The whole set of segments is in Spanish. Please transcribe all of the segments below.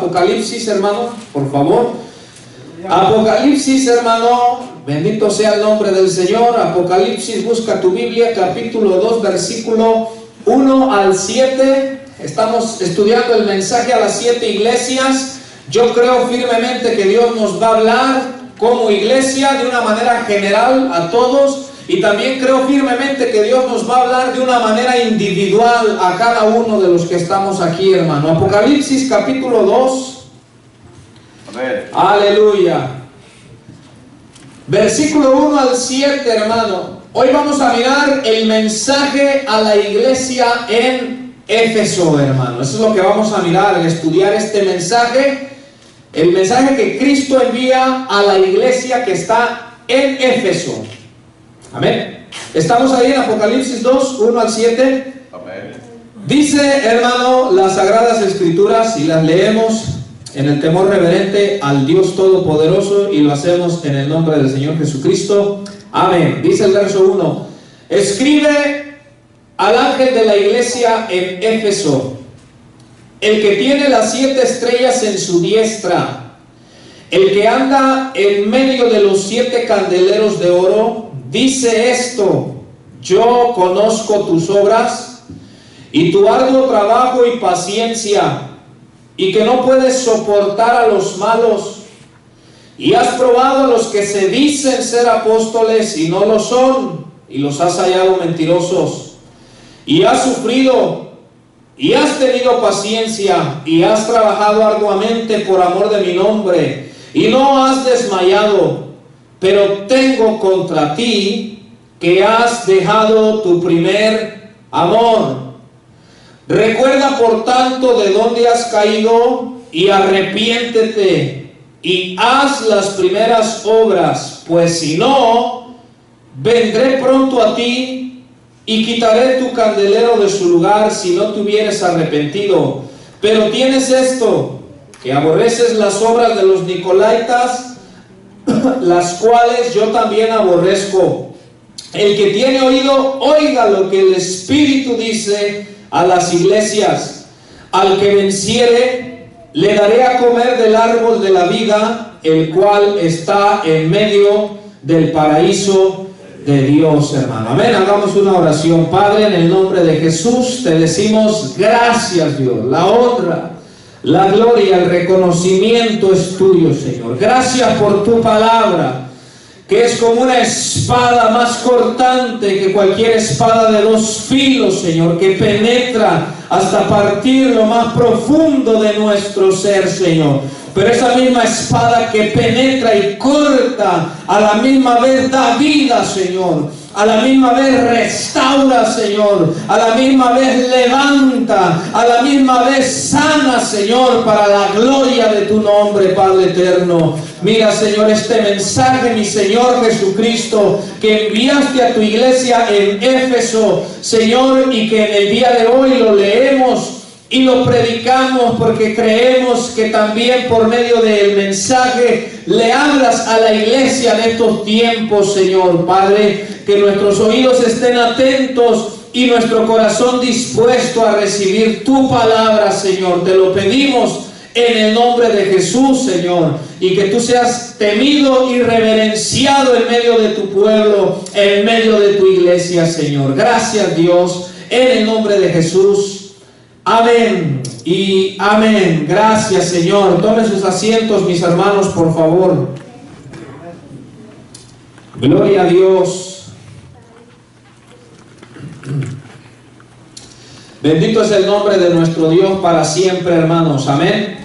Apocalipsis, hermano, por favor. Apocalipsis, hermano, bendito sea el nombre del Señor. Apocalipsis, busca tu Biblia, capítulo 2, versículo 1 al 7. Estamos estudiando el mensaje a las 7 iglesias. Yo creo firmemente que Dios nos va a hablar como iglesia de una manera general a todos. Y también creo firmemente que Dios nos va a hablar de una manera individual a cada uno de los que estamos aquí, hermano. Apocalipsis capítulo 2. Amén. Aleluya. Versículo 1 al 7, hermano. Hoy vamos a mirar el mensaje a la iglesia en Éfeso, hermano. Eso es lo que vamos a mirar, al estudiar este mensaje. El mensaje que Cristo envía a la iglesia que está en Éfeso. Amén. Estamos ahí en Apocalipsis 2, 1 al 7. Amén. Dice, hermano, las Sagradas Escrituras, y las leemos en el temor reverente al Dios Todopoderoso, y lo hacemos en el nombre del Señor Jesucristo. Amén. Dice el verso 1: escribe al ángel de la iglesia en Éfeso, el que tiene las 7 estrellas en su diestra, el que anda en medio de los 7 candeleros de oro, dice esto: yo conozco tus obras y tu arduo trabajo y paciencia, y que no puedes soportar a los malos, y has probado a los que se dicen ser apóstoles y no lo son, y los has hallado mentirosos, y has sufrido y has tenido paciencia, y has trabajado arduamente por amor de mi nombre, y no has desmayado. Pero tengo contra ti que has dejado tu primer amor. Recuerda por tanto de dónde has caído, y arrepiéntete y haz las primeras obras, pues si no, vendré pronto a ti y quitaré tu candelero de su lugar si no te hubieres arrepentido. Pero tienes esto, que aborreces las obras de los nicolaítas, las cuales yo también aborrezco. El que tiene oído, oiga lo que el Espíritu dice a las iglesias. Al que venciere, le daré a comer del árbol de la vida, el cual está en medio del paraíso de Dios, hermano. Amén. Hagamos una oración. Padre, en el nombre de Jesús te decimos gracias, Dios. La honra, la gloria, el reconocimiento es tuyo, Señor. Gracias por tu palabra, que es como una espada más cortante que cualquier espada de 2 filos, Señor, que penetra hasta partir lo más profundo de nuestro ser, Señor. Pero esa misma espada que penetra y corta, a la misma vez da vida, Señor. A la misma vez restaura, Señor. A la misma vez levanta. A la misma vez sana, Señor, para la gloria de tu nombre, Padre eterno. Mira, Señor, este mensaje, mi Señor Jesucristo, que enviaste a tu iglesia en Éfeso, Señor, y que en el día de hoy lo leemos y lo predicamos, porque creemos que también por medio del mensaje le hablas a la iglesia de estos tiempos, Señor. Padre, que nuestros oídos estén atentos y nuestro corazón dispuesto a recibir tu palabra, Señor. Te lo pedimos en el nombre de Jesús, Señor, y que tú seas temido y reverenciado en medio de tu pueblo, en medio de tu iglesia, Señor. Gracias, Dios, en el nombre de Jesús. Amén y amén. Gracias, Señor. Tomen sus asientos, mis hermanos, por favor. Gloria a Dios. Bendito es el nombre de nuestro Dios para siempre, hermanos. Amén.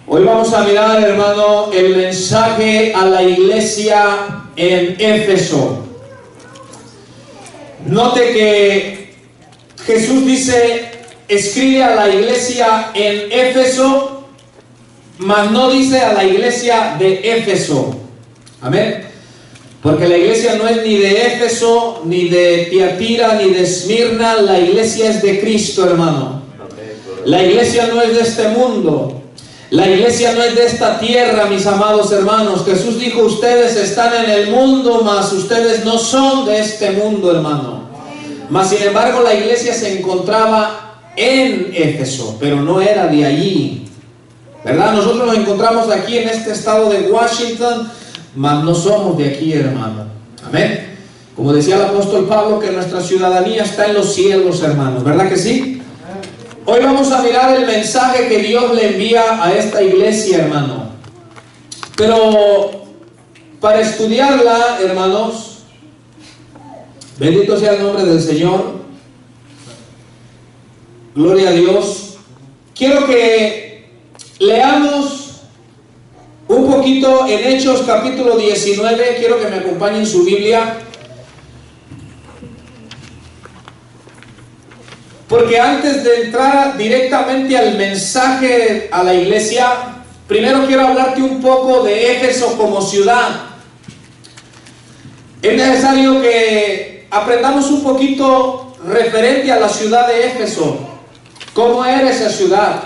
Hoy vamos a mirar, hermano, el mensaje a la iglesia en Éfeso. Note que Jesús dice: escribe a la iglesia en Éfeso, mas no dice a la iglesia de Éfeso. Amén. Porque la iglesia no es ni de Éfeso, ni de Tiatira, ni de Esmirna. La iglesia es de Cristo, hermano. La iglesia no es de este mundo. La iglesia no es de esta tierra, mis amados hermanos. Jesús dijo: ustedes están en el mundo, mas ustedes no son de este mundo, hermano. Mas sin embargo la iglesia se encontraba en Éfeso, pero no era de allí, ¿verdad? Nosotros nos encontramos aquí en este estado de Washington, mas no somos de aquí, hermano. Amén. Como decía el apóstol Pablo, que nuestra ciudadanía está en los cielos, hermanos, ¿verdad que sí? Hoy vamos a mirar el mensaje que Dios le envía a esta iglesia, hermano. Pero para estudiarla, hermanos, bendito sea el nombre del Señor, gloria a Dios, quiero que leamos un poquito en Hechos capítulo 19, quiero que me acompañen su Biblia. Porque antes de entrar directamente al mensaje a la iglesia, primero quiero hablarte un poco de Éfeso como ciudad. Es necesario que aprendamos un poquito referente a la ciudad de Éfeso. ¿Cómo era esa ciudad?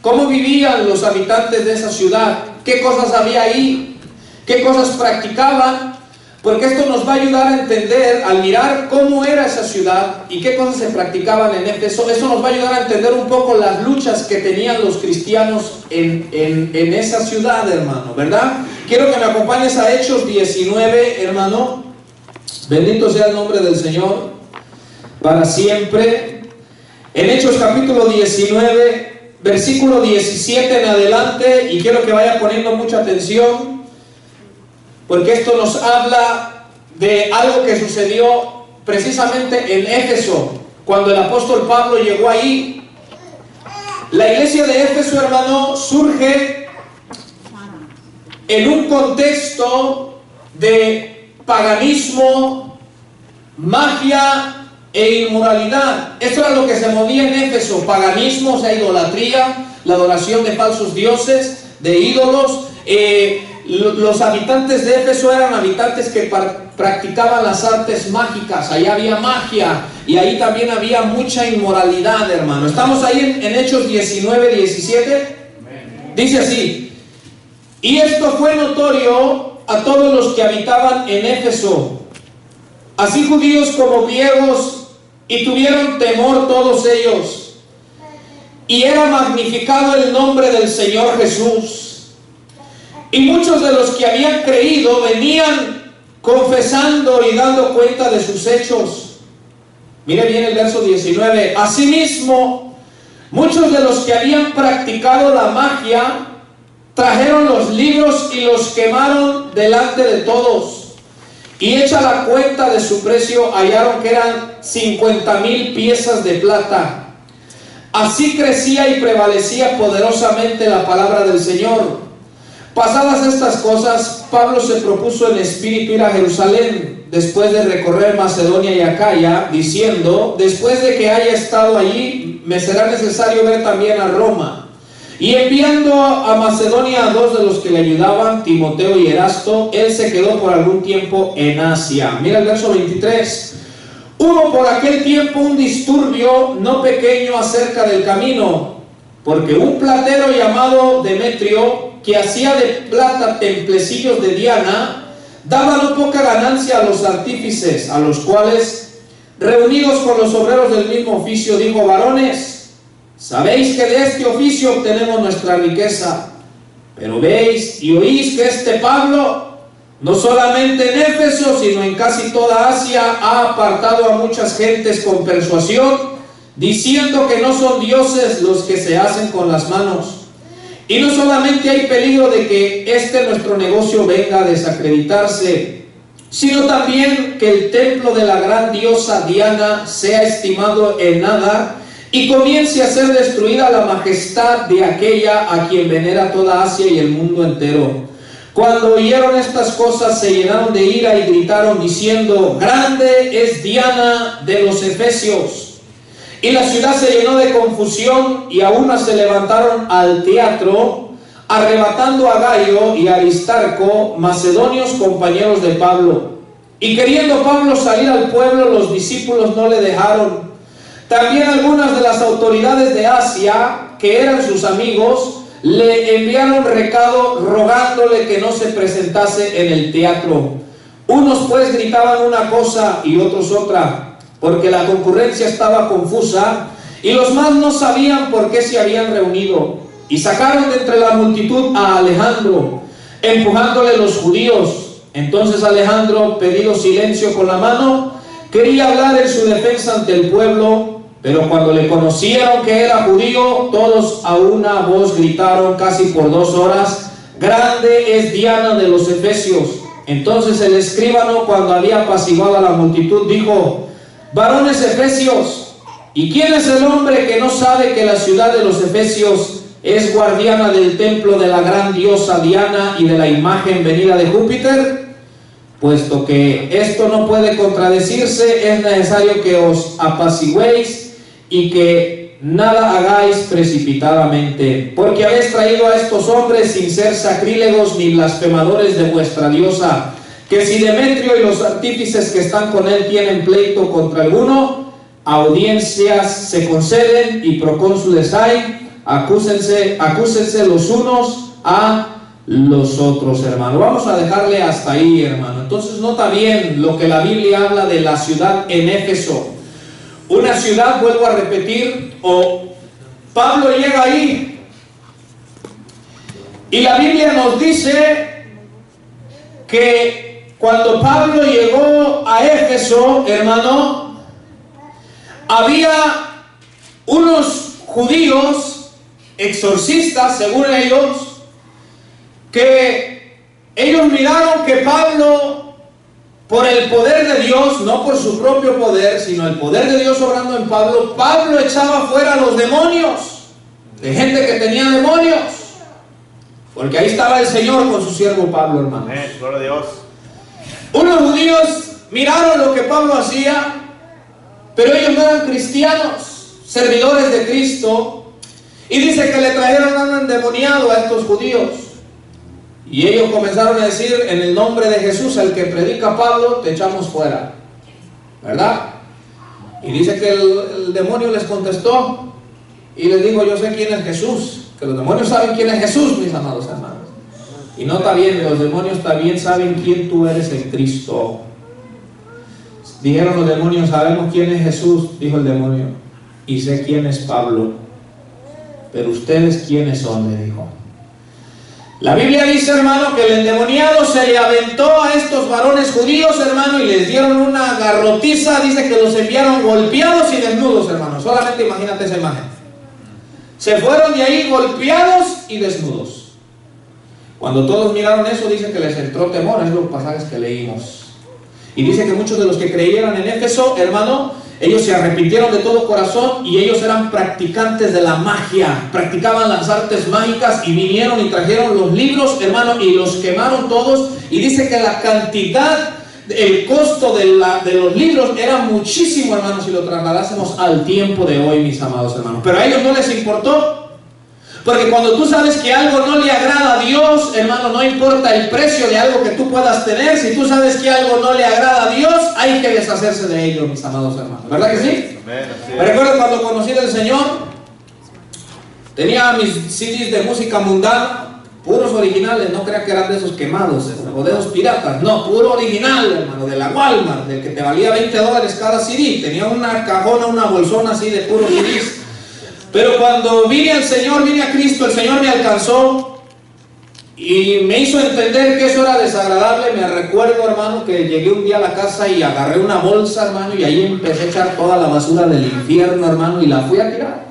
¿Cómo vivían los habitantes de esa ciudad? ¿Qué cosas había ahí? ¿Qué cosas practicaban? Porque esto nos va a ayudar a entender, al mirar cómo era esa ciudad y qué cosas se practicaban en Éfeso. Eso nos va a ayudar a entender un poco las luchas que tenían los cristianos en esa ciudad, hermano, ¿verdad? Quiero que me acompañes a Hechos 19, hermano. Bendito sea el nombre del Señor para siempre. En Hechos capítulo 19, versículo 17 en adelante, y quiero que vaya poniendo mucha atención, porque esto nos habla de algo que sucedió precisamente en Éfeso, cuando el apóstol Pablo llegó ahí. La iglesia de Éfeso, hermano, surge en un contexto de paganismo, magia e inmoralidad. Esto era lo que se movía en Éfeso: paganismo, o sea, idolatría, la adoración de falsos dioses, de ídolos. Los habitantes de Éfeso eran habitantes que practicaban las artes mágicas. Allá había magia y ahí también había mucha inmoralidad, hermano. Estamos ahí en Hechos 19, 17. Dice así: y esto fue notorio a todos los que habitaban en Éfeso, así judíos como griegos, y tuvieron temor todos ellos, y era magnificado el nombre del Señor Jesús. Y muchos de los que habían creído venían confesando y dando cuenta de sus hechos. Mire bien el verso 19. Asimismo, muchos de los que habían practicado la magia trajeron los libros y los quemaron delante de todos. Y hecha la cuenta de su precio, hallaron que eran 50,000 piezas de plata. Así crecía y prevalecía poderosamente la palabra del Señor. Pasadas estas cosas, Pablo se propuso en espíritu ir a Jerusalén, después de recorrer Macedonia y Acaya, diciendo: después de que haya estado allí, me será necesario ver también a Roma. Y enviando a Macedonia a dos de los que le ayudaban, Timoteo y Erasto, él se quedó por algún tiempo en Asia. Mira el verso 23. Hubo por aquel tiempo un disturbio no pequeño acerca del camino, porque un platero llamado Demetrio, que hacía de plata templecillos de Diana, daba no poca ganancia a los artífices, a los cuales, reunidos con los obreros del mismo oficio, dijo: varones, sabéis que de este oficio obtenemos nuestra riqueza, pero veis y oís que este Pablo, no solamente en Éfeso, sino en casi toda Asia, ha apartado a muchas gentes con persuasión, diciendo que no son dioses los que se hacen con las manos. Y no solamente hay peligro de que nuestro negocio venga a desacreditarse, sino también que el templo de la gran diosa Diana sea estimado en nada y comience a ser destruida la majestad de aquella a quien venera toda Asia y el mundo entero. Cuando oyeron estas cosas, se llenaron de ira y gritaron diciendo: grande es Diana de los Efesios. Y la ciudad se llenó de confusión, y a una se levantaron al teatro, arrebatando a Gayo y a Aristarco, macedonios compañeros de Pablo. Y queriendo Pablo salir al pueblo, los discípulos no le dejaron. También algunas de las autoridades de Asia, que eran sus amigos, le enviaron recado rogándole que no se presentase en el teatro. Unos pues gritaban una cosa y otros otra, porque la concurrencia estaba confusa, y los más no sabían por qué se habían reunido. Y sacaron de entre la multitud a Alejandro, empujándole los judíos. Entonces Alejandro, pedido silencio con la mano, quería hablar en su defensa ante el pueblo, pero cuando le conocieron que era judío, todos a una voz gritaron casi por 2 horas: grande es Diana de los Efesios. Entonces el escribano, cuando había apaciguado a la multitud, dijo: varones efesios, ¿y quién es el hombre que no sabe que la ciudad de los Efesios es guardiana del templo de la gran diosa Diana y de la imagen venida de Júpiter? Puesto que esto no puede contradecirse, es necesario que os apaciguéis y que nada hagáis precipitadamente, porque habéis traído a estos hombres sin ser sacrílegos ni blasfemadores de vuestra diosa, que si Demetrio y los artífices que están con él tienen pleito contra alguno, audiencias se conceden y procónsules hay, acúsense los unos a los otros, hermano. Vamos a dejarle hasta ahí, hermano. Entonces nota bien lo que la Biblia habla de la ciudad en Éfeso. Una ciudad, vuelvo a repetir, Pablo llega ahí y la Biblia nos dice que cuando Pablo llegó a Éfeso, hermano, había unos judíos exorcistas, según ellos, que ellos miraron que Pablo, por el poder de Dios, no por su propio poder, sino el poder de Dios obrando en Pablo, Pablo echaba fuera a los demonios, de gente que tenía demonios, porque ahí estaba el Señor con su siervo Pablo, hermanos. Gloria a Dios. Unos judíos miraron lo que Pablo hacía, pero ellos no eran cristianos, servidores de Cristo, y dice que le trajeron a un endemoniado a estos judíos. Y ellos comenzaron a decir: en el nombre de Jesús, el que predica Pablo, te echamos fuera, ¿verdad? Y dice que el demonio les contestó y les dijo: yo sé quién es Jesús. Que los demonios saben quién es Jesús, mis amados hermanos. Y nota bien, los demonios también saben quién tú eres en Cristo. Dijeron los demonios: sabemos quién es Jesús, dijo el demonio, y sé quién es Pablo, pero ustedes quiénes son, le dijo. La Biblia dice, hermano, que el endemoniado se le aventó a estos varones judíos, hermano, y les dieron una garrotiza. Dice que los enviaron golpeados y desnudos, hermano. Solamente imagínate esa imagen. Se fueron de ahí golpeados y desnudos. Cuando todos miraron eso, dice que les entró temor. Es los pasajes que leímos. Y dice que muchos de los que creyeron en Éfeso, hermano, ellos se arrepintieron de todo corazón y ellos eran practicantes de la magia, practicaban las artes mágicas y vinieron y trajeron los libros, hermano, y los quemaron todos. Y dice que la cantidad, el costo de los libros era muchísimo, hermano, si lo trasladásemos al tiempo de hoy, mis amados hermanos. Pero a ellos no les importó. Porque cuando tú sabes que algo no le agrada a Dios, hermano, no importa el precio de algo que tú puedas tener, si tú sabes que algo no le agrada a Dios, hay que deshacerse de ello, mis amados hermanos. ¿Verdad que sí? Me recuerdo cuando conocí al Señor, tenía mis CDs de música mundana, puros originales, no creas que eran de esos quemados o de esos piratas, no, puro original, hermano, de la Walmart, del que te valía $20 cada CD. Tenía una cajona, una bolsona así de puros CDs. Pero cuando vine al Señor, vine a Cristo, el Señor me alcanzó y me hizo entender que eso era desagradable. Me recuerdo, hermano, que llegué un día a la casa y agarré una bolsa, hermano, y ahí empecé a echar toda la basura del infierno, hermano, y la fui a tirar,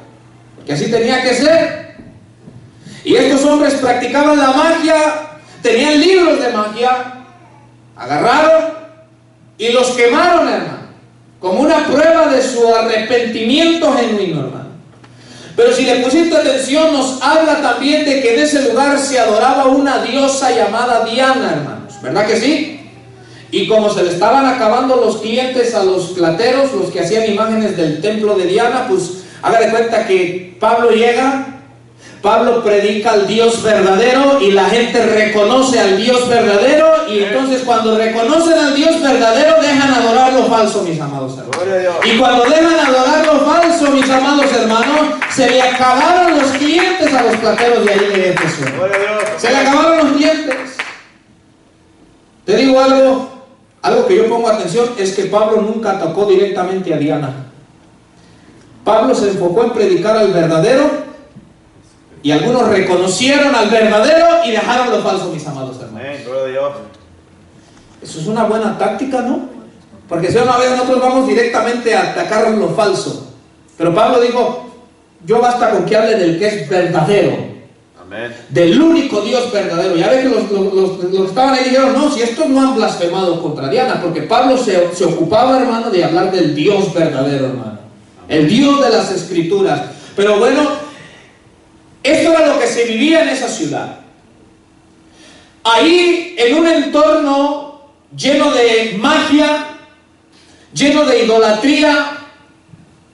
porque así tenía que ser. Y estos hombres practicaban la magia, tenían libros de magia, agarraron y los quemaron, hermano, como una prueba de su arrepentimiento genuino, hermano. Pero si le pusiste atención, nos habla también de que en ese lugar se adoraba una diosa llamada Diana, hermanos, ¿verdad que sí? Y como se le estaban acabando los clientes a los plateros, los que hacían imágenes del templo de Diana, pues haga de cuenta que Pablo llega, Pablo predica al Dios verdadero y la gente reconoce al Dios verdadero, y entonces cuando reconocen al Dios verdadero dejan adorar lo falso, mis amados hermanos. Y cuando dejan adorar lo falso, mis amados hermanos, se le acabaron los clientes a los plateros de allí de Éfeso. Se le acabaron los clientes. Te digo algo que yo pongo atención, es que Pablo nunca atacó directamente a Diana. Pablo se enfocó en predicar al verdadero, y algunos reconocieron al verdadero y dejaron lo falso, mis amados hermanos. Amén, gloria a Dios. Eso es una buena táctica, ¿no? Porque si una vez nosotros vamos directamente a atacar lo falso. Pero Pablo dijo, yo basta con que hable del que es verdadero. Amén. Del único Dios verdadero. Ya ve que los que estaban ahí dijeron, no, si estos no han blasfemado contra Diana, porque Pablo se ocupaba, hermano, de hablar del Dios verdadero, hermano. El Dios de las Escrituras. Pero bueno, esto era lo que se vivía en esa ciudad. Ahí, en un entorno lleno de magia, lleno de idolatría,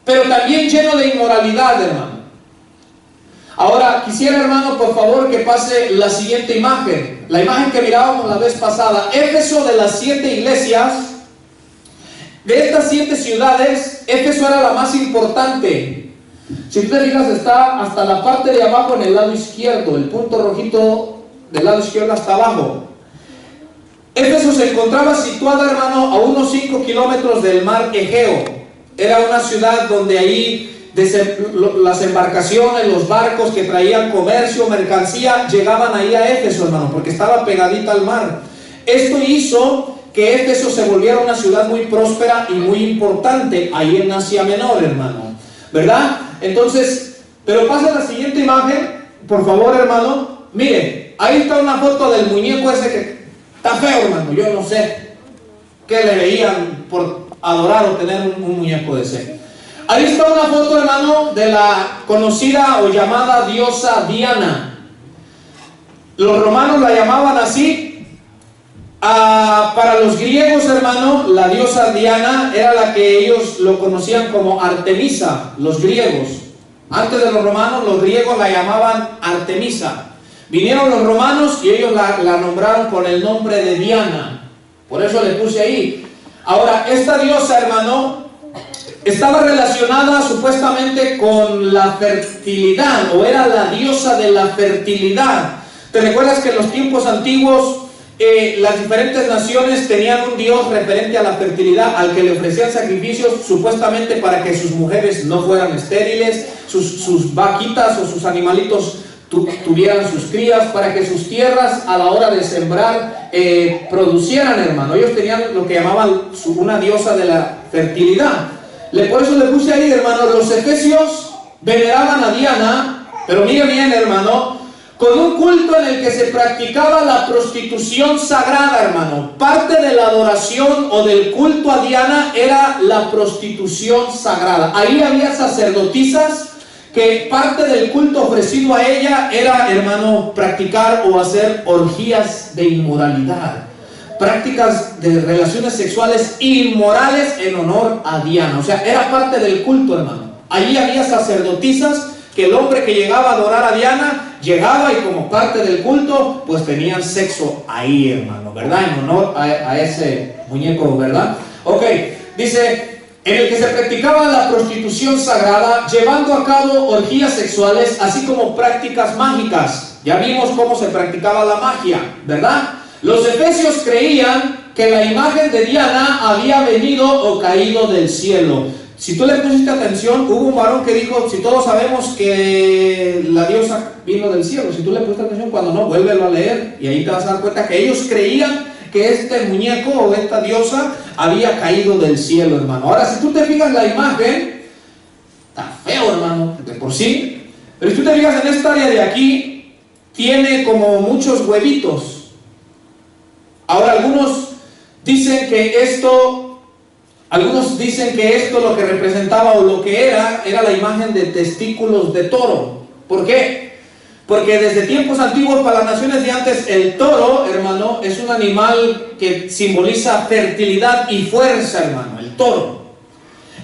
pero también lleno de inmoralidad, hermano. Ahora, quisiera, hermano, por favor, que pase la siguiente imagen. La imagen que mirábamos la vez pasada. Éfeso, de las 7 iglesias, de estas 7 ciudades, Éfeso era la más importante. Si tú te fijas, está hasta la parte de abajo en el lado izquierdo. El punto rojito del lado izquierdo hasta abajo. Éfeso se encontraba situada, hermano, a unos 5 kilómetros del mar Egeo. Era una ciudad donde ahí las embarcaciones, los barcos que traían comercio, mercancía, llegaban ahí a Éfeso, hermano, porque estaba pegadita al mar. Esto hizo que Éfeso se volviera una ciudad muy próspera y muy importante ahí en Asia Menor, hermano, ¿verdad? Entonces, pero pasa la siguiente imagen, por favor, hermano. Miren, ahí está una foto del muñeco ese que está feo, hermano. Yo no sé qué le veían por adorar o tener un muñeco de ese. Ahí está una foto, hermano, de la conocida o llamada diosa Diana. Los romanos la llamaban así. Para los griegos, hermano, la diosa Diana era la que ellos lo conocían como Artemisa, los griegos. Antes de los romanos, los griegos la llamaban Artemisa. Vinieron los romanos y ellos la nombraron con el nombre de Diana. Por eso le puse ahí. Ahora, esta diosa, hermano, estaba relacionada supuestamente con la fertilidad, o era la diosa de la fertilidad. ¿Te recuerdas que en los tiempos antiguos las diferentes naciones tenían un dios referente a la fertilidad, al que le ofrecían sacrificios supuestamente para que sus mujeres no fueran estériles, sus vaquitas o sus animalitos tuvieran sus crías, para que sus tierras a la hora de sembrar producieran, hermano? Ellos tenían lo que llamaban una diosa de la fertilidad. Por eso le puse ahí, hermano, los efesios veneraban a Diana, pero mire bien, hermano, con un culto en el que se practicaba la prostitución sagrada, hermano. Parte de la adoración o del culto a Diana era la prostitución sagrada. Ahí había sacerdotisas que parte del culto ofrecido a ella era, hermano, practicar o hacer orgías de inmoralidad, prácticas de relaciones sexuales inmorales en honor a Diana. O sea, era parte del culto, hermano. Allí había sacerdotisas que el hombre que llegaba a adorar a Diana llegaba y como parte del culto pues tenían sexo ahí, hermano, ¿verdad? En honor a ese muñeco, ¿verdad? Ok, dice, en el que se practicaba la prostitución sagrada, llevando a cabo orgías sexuales, así como prácticas mágicas. Ya vimos cómo se practicaba la magia, ¿verdad? Los efesios creían que la imagen de Diana había venido o caído del cielo. Si tú le pusiste atención, hubo un varón que dijo, si todos sabemos que la diosa vino del cielo, si tú le pusiste atención, cuando no, vuélvelo a leer y ahí te vas a dar cuenta que ellos creían que este muñeco o esta diosa había caído del cielo, hermano. Ahora, si tú te fijas la imagen, está feo, hermano, de por sí, pero si tú te fijas en esta área de aquí, tiene como muchos huevitos. Ahora, algunos dicen que esto lo que representaba o lo que era la imagen de testículos de toro. ¿Por qué? Porque desde tiempos antiguos para las naciones de antes, el toro, hermano, es un animal que simboliza fertilidad y fuerza, hermano, el toro.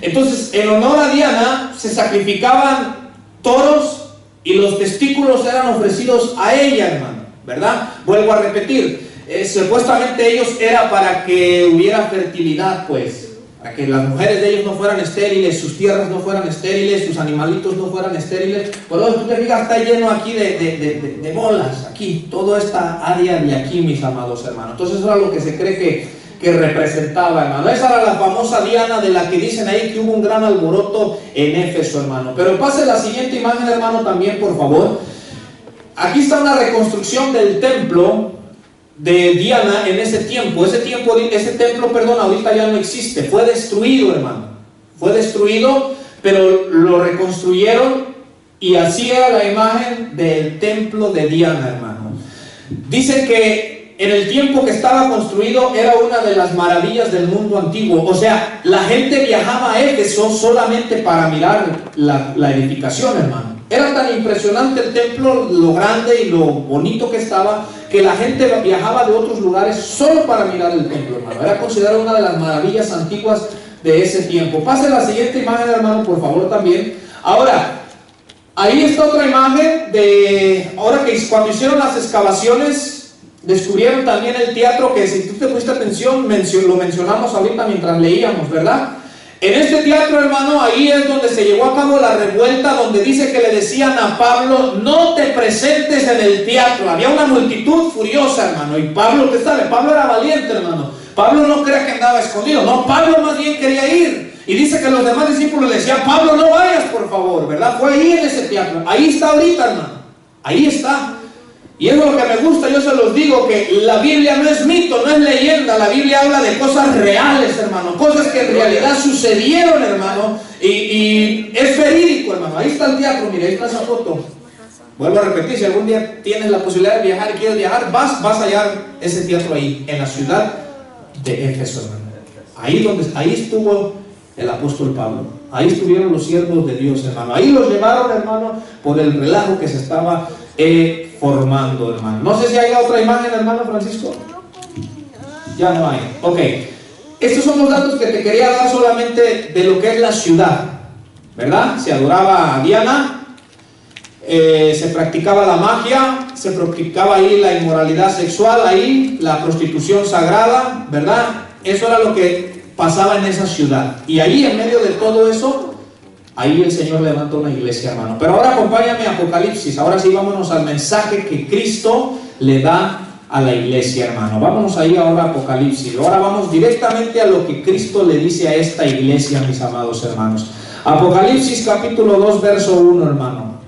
Entonces, en honor a Diana, se sacrificaban toros y los testículos eran ofrecidos a ella, hermano, ¿verdad? Vuelvo a repetir, supuestamente ellos era para que hubiera fertilidad, pues, para que las mujeres de ellos no fueran estériles, sus tierras no fueran estériles, sus animalitos no fueran estériles. Por eso tú te fijas, está lleno aquí de bolas, aquí, toda esta área de aquí, mis amados hermanos. Entonces eso era lo que se cree que representaba, hermano. Esa era la famosa Diana de la que dicen ahí que hubo un gran alboroto en Éfeso, hermano. Pero pase la siguiente imagen, hermano, también, por favor. Aquí está una reconstrucción del templo de Diana en ese tiempo. Ese templo, perdón, ahorita ya no existe. Fue destruido, hermano. Fue destruido, pero lo reconstruyeron y así era la imagen del templo de Diana, hermano. Dicen que en el tiempo que estaba construido era una de las maravillas del mundo antiguo. O sea, la gente viajaba a Éfeso solamente para mirar la edificación, hermano. Era tan impresionante el templo, lo grande y lo bonito que estaba, que la gente viajaba de otros lugares solo para mirar el templo, hermano. Era considerado una de las maravillas antiguas de ese tiempo. Pase la siguiente imagen, hermano, por favor, también. Ahora, ahí está otra imagen de, ahora que cuando hicieron las excavaciones, descubrieron también el teatro, que si tú te pusiste atención, lo mencionamos ahorita mientras leíamos, ¿verdad? En este teatro, hermano, ahí es donde se llevó a cabo la revuelta, donde dice que le decían a Pablo, no te presentes en el teatro. Había una multitud furiosa, hermano, y Pablo, usted sabe, Pablo era valiente, hermano. Pablo no crea que andaba escondido, no, Pablo más bien quería ir. Y dice que los demás discípulos le decían, Pablo, no vayas, por favor, ¿verdad? Fue ahí en ese teatro, ahí está ahorita, hermano, ahí está. Y es lo que me gusta, yo se los digo, que la Biblia no es mito, no es leyenda, la Biblia habla de cosas reales, hermano, cosas que en realidad sucedieron, hermano, y es verídico, hermano. Ahí está el teatro, mire, ahí está esa foto. Vuelvo a repetir, si algún día tienes la posibilidad de viajar y quieres viajar, vas a hallar ese teatro ahí, en la ciudad de Éfeso, hermano. Ahí estuvo el apóstol Pablo, ahí estuvieron los siervos de Dios, hermano. Ahí los llevaron, hermano, por el relajo que se estaba formando, hermano. No sé si hay otra imagen, hermano Francisco. Ya no hay. Ok. Estos son los datos que te quería dar solamente de lo que es la ciudad, ¿verdad? Se adoraba a Diana, se practicaba la magia, se practicaba ahí la inmoralidad sexual, ahí la prostitución sagrada, ¿verdad? Eso era lo que pasaba en esa ciudad. Y ahí, en medio de todo eso, ahí el Señor levantó una iglesia, hermano. Pero ahora acompáñame a Apocalipsis. Ahora sí, vámonos al mensaje que Cristo le da a la iglesia, hermano. Vámonos ahí ahora a Apocalipsis. Ahora vamos directamente a lo que Cristo le dice a esta iglesia, mis amados hermanos. Apocalipsis capítulo 2, verso 1, hermano.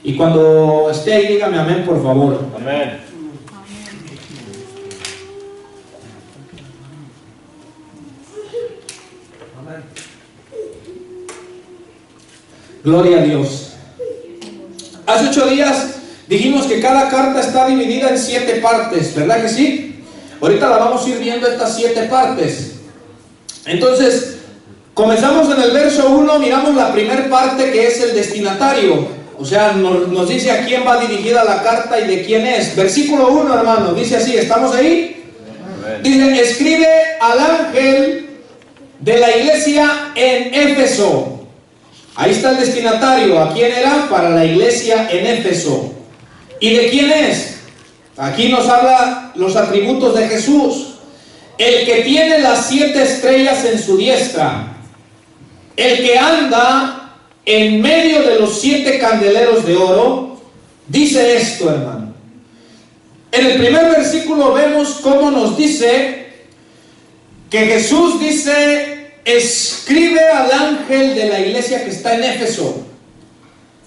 Y cuando esté ahí, dígame amén, por favor. Amén. Gloria a Dios. Hace 8 días dijimos que cada carta está dividida en 7 partes, ¿verdad que sí? Ahorita la vamos a ir viendo estas 7 partes. Entonces, comenzamos en el verso 1, miramos la primera parte que es el destinatario. O sea, nos dice a quién va dirigida la carta y de quién es. Versículo 1, hermano, dice así, ¿estamos ahí? Dice, escribe al ángel de la iglesia en Éfeso. Ahí está el destinatario. ¿A quién era? Para la iglesia en Éfeso. ¿Y de quién es? Aquí nos habla los atributos de Jesús. El que tiene las 7 estrellas en su diestra. El que anda en medio de los 7 candeleros de oro. Dice esto, hermano. En el primer versículo vemos cómo nos dice que Jesús dice: escribe al ángel de la iglesia que está en Éfeso.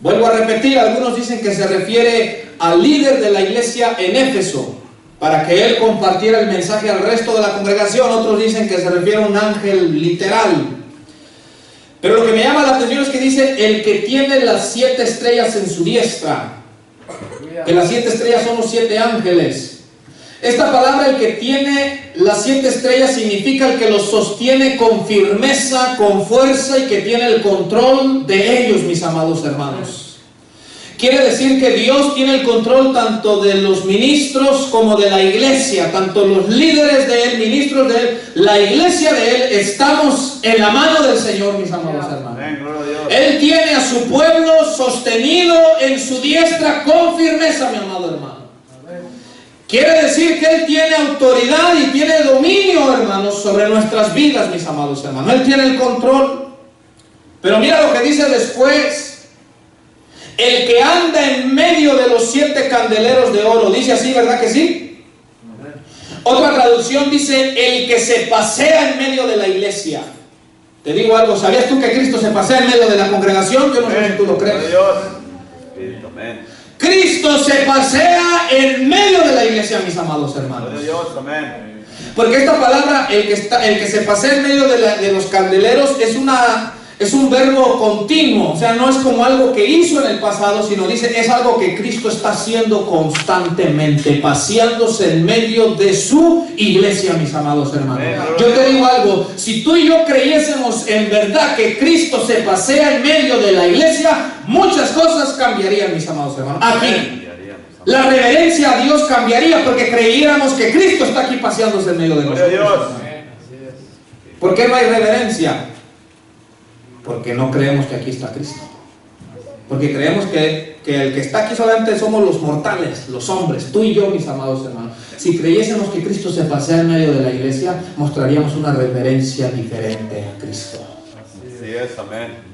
Vuelvo a repetir, algunos dicen que se refiere al líder de la iglesia en Éfeso, para que él compartiera el mensaje al resto de la congregación. Otros dicen que se refiere a un ángel literal. Pero lo que me llama la atención es que dice, el que tiene las 7 estrellas en su diestra. Que las 7 estrellas son los 7 ángeles. Esta palabra, el que tiene las 7 estrellas, significa el que los sostiene con firmeza, con fuerza y que tiene el control de ellos, mis amados hermanos. Quiere decir que Dios tiene el control tanto de los ministros como de la iglesia, tanto los líderes de Él, ministros de Él, la iglesia de Él, estamos en la mano del Señor, mis amados hermanos. Él tiene a su pueblo sostenido en su diestra con firmeza, mi amado hermano. Quiere decir que Él tiene autoridad y tiene dominio, hermanos, sobre nuestras vidas, mis amados hermanos. Él tiene el control. Pero mira lo que dice después. El que anda en medio de los 7 candeleros de oro. Dice así, ¿verdad que sí? Otra traducción dice, el que se pasea en medio de la iglesia. Te digo algo, ¿sabías tú que Cristo se pasea en medio de la congregación? Yo no sé si tú lo crees. Cristo se pasea en medio de la iglesia, mis amados hermanos. Porque esta palabra, el que se pasea en medio de los candeleros, es un verbo continuo. O sea, no es como algo que hizo en el pasado, sino dice, es algo que Cristo está haciendo constantemente, paseándose en medio de su iglesia, mis amados hermanos. Yo te digo algo, si tú y yo creyésemos en verdad que Cristo se pasea en medio de la iglesia, muchas cosas cambiarían, mis amados hermanos. Aquí la reverencia a Dios cambiaría porque creyéramos que Cristo está aquí paseándose en medio de nosotros. ¿Por qué no hay reverencia? Porque no creemos que aquí está Cristo. Porque creemos que el que está aquí solamente somos los mortales, los hombres, tú y yo, mis amados hermanos. Si creyésemos que Cristo se pasea en medio de la iglesia, mostraríamos una reverencia diferente a Cristo. Así es, amén.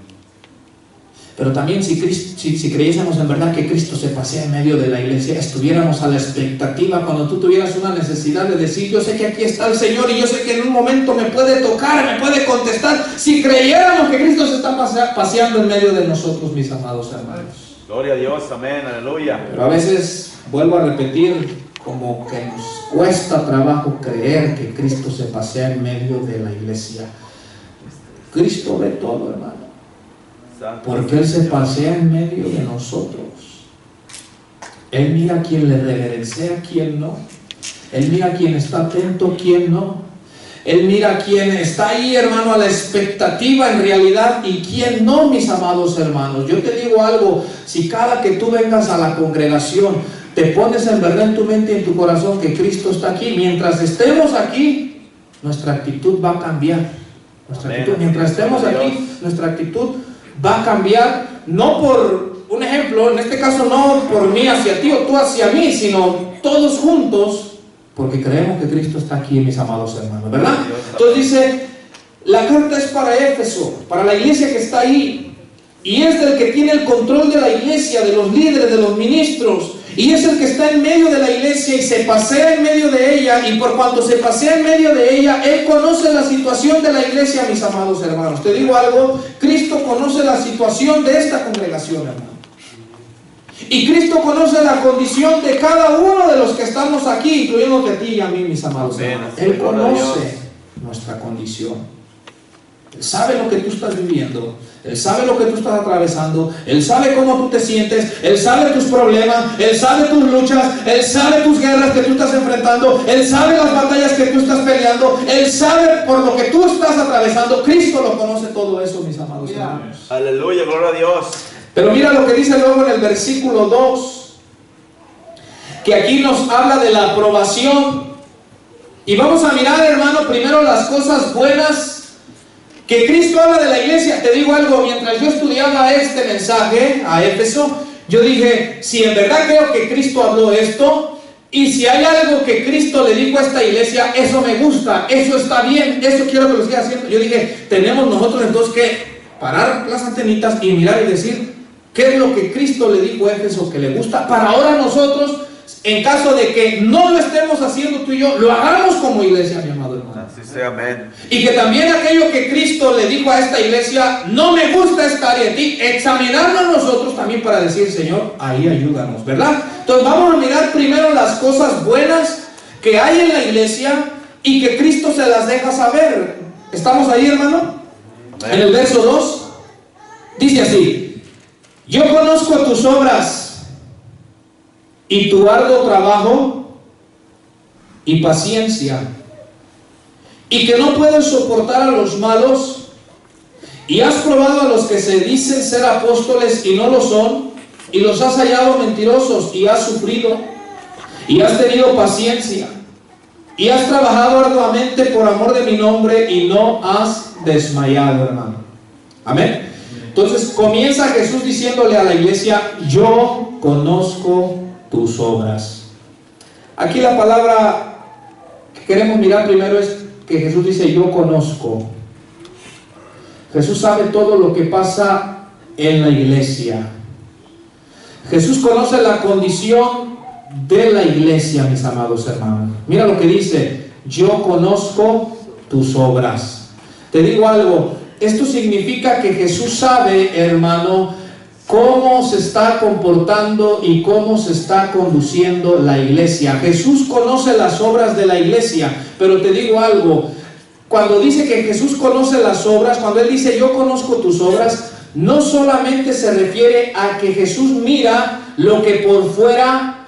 Pero también si creyésemos en verdad que Cristo se pasea en medio de la iglesia, estuviéramos a la expectativa cuando tú tuvieras una necesidad de decir, yo sé que aquí está el Señor y yo sé que en un momento me puede tocar, me puede contestar. Si creyéramos que Cristo se está paseando en medio de nosotros, mis amados hermanos. Gloria a Dios, amén, aleluya. Pero a veces, vuelvo a repetir, como que nos cuesta trabajo creer que Cristo se pasea en medio de la iglesia. Cristo ve todo, hermano. Porque Él se pasea en medio de nosotros. Él mira a quien le reverencia, a quien no. Él mira a quien está atento, a quien no. Él mira a quien está ahí, hermano, a la expectativa en realidad y quien no, mis amados hermanos. Yo te digo algo, si cada que tú vengas a la congregación te pones en verdad en tu mente y en tu corazón que Cristo está aquí, mientras estemos aquí, nuestra actitud va a cambiar. Mientras estemos aquí, nuestra actitud va a cambiar, no por un ejemplo, en este caso no por mí hacia ti o tú hacia mí, sino todos juntos, porque creemos que Cristo está aquí, mis amados hermanos, ¿verdad? Entonces dice, la carta es para Éfeso, para la iglesia que está ahí, y es del que tiene el control de la iglesia, de los líderes, de los ministros, y es el que está en medio de la iglesia y se pasea en medio de ella, y por cuanto se pasea en medio de ella, Él conoce la situación de la iglesia, mis amados hermanos. Te digo algo, Cristo conoce la situación de esta congregación, hermano. Y Cristo conoce la condición de cada uno de los que estamos aquí, incluyendo a ti y a mí, mis amados hermanos. Él conoce nuestra condición. Él sabe lo que tú estás viviendo. Él sabe lo que tú estás atravesando. Él sabe cómo tú te sientes. Él sabe tus problemas. Él sabe tus luchas. Él sabe tus guerras que tú estás enfrentando. Él sabe las batallas que tú estás peleando. Él sabe por lo que tú estás atravesando. Cristo lo conoce todo eso, mis amados hermanos. Aleluya, gloria a Dios. Pero mira lo que dice luego en el versículo 2, que aquí nos habla de la aprobación. Y vamos a mirar, hermano, primero las cosas buenas que Cristo habla de la iglesia. Te digo algo, mientras yo estudiaba este mensaje a Éfeso, yo dije, si en verdad creo que Cristo habló esto, y si hay algo que Cristo le dijo a esta iglesia, eso me gusta, eso está bien, eso quiero que lo siga haciendo. Yo dije, tenemos nosotros entonces que parar las antenitas y mirar y decir, ¿qué es lo que Cristo le dijo a Éfeso que le gusta? Para ahora nosotros, en caso de que no lo estemos haciendo tú y yo, lo hagamos como iglesia, mi amado hermano. Así sea, amén. Y que también aquello que Cristo le dijo a esta iglesia, no me gusta esta área de ti, examinarnos nosotros también para decir, Señor, ahí ayúdanos, ¿verdad? Entonces vamos a mirar primero las cosas buenas que hay en la iglesia y que Cristo se las deja saber. ¿Estamos ahí, hermano? Amén. En el verso 2 dice así: yo conozco tus obras y tu arduo trabajo y paciencia, y que no puedes soportar a los malos, y has probado a los que se dicen ser apóstoles y no lo son, y los has hallado mentirosos, y has sufrido, y has tenido paciencia, y has trabajado arduamente por amor de mi nombre, y no has desmayado, hermano. Amén. Entonces comienza Jesús diciéndole a la iglesia, yo conozco tus obras. Aquí la palabra que queremos mirar primero es que Jesús dice, yo conozco. Jesús sabe todo lo que pasa en la iglesia. Jesús conoce la condición de la iglesia, mis amados hermanos. Mira lo que dice: yo conozco tus obras. Te digo algo, esto significa que Jesús sabe, hermano, cómo se está comportando y cómo se está conduciendo la iglesia. Jesús conoce las obras de la iglesia, pero te digo algo, cuando dice que Jesús conoce las obras, cuando Él dice yo conozco tus obras, no solamente se refiere a que Jesús mira lo que por fuera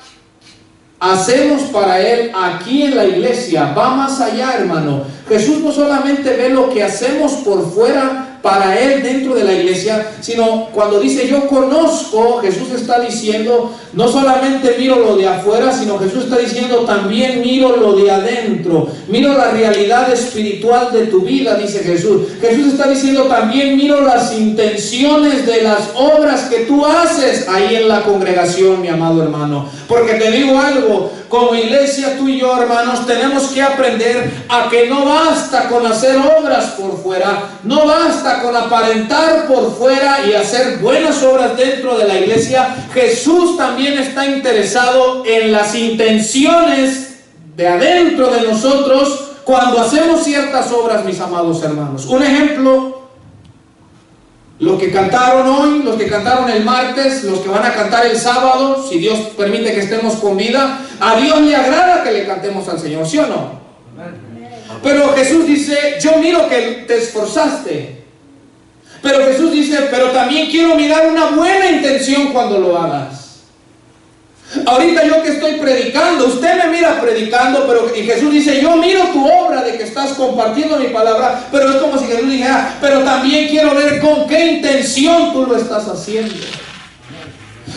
hacemos para Él aquí en la iglesia, va más allá, hermano. Jesús no solamente ve lo que hacemos por fuera para Él dentro de la iglesia, sino cuando dice yo conozco, Jesús está diciendo, no solamente miro lo de afuera, sino Jesús está diciendo también miro lo de adentro, miro la realidad espiritual de tu vida, dice Jesús. Jesús está diciendo también miro las intenciones de las obras que tú haces ahí en la congregación, mi amado hermano. Porque te digo algo, como iglesia tú y yo, hermanos, tenemos que aprender a que no basta con hacer obras por fuera, no basta con aparentar por fuera y hacer buenas obras dentro de la iglesia. Jesús también está interesado en las intenciones de adentro de nosotros cuando hacemos ciertas obras, mis amados hermanos. Un ejemplo, los que cantaron hoy, los que cantaron el martes, los que van a cantar el sábado, si Dios permite que estemos con vida, a Dios le agrada que le cantemos al Señor, ¿sí o no? Pero Jesús dice, yo miro que te esforzaste. Pero Jesús dice, pero también quiero mirar una buena intención cuando lo hagas. Ahorita yo que estoy predicando, usted me mira predicando, pero y Jesús dice, yo miro tu obra de que estás compartiendo mi palabra, pero es como si Jesús dijera, pero también quiero ver con qué intención tú lo estás haciendo.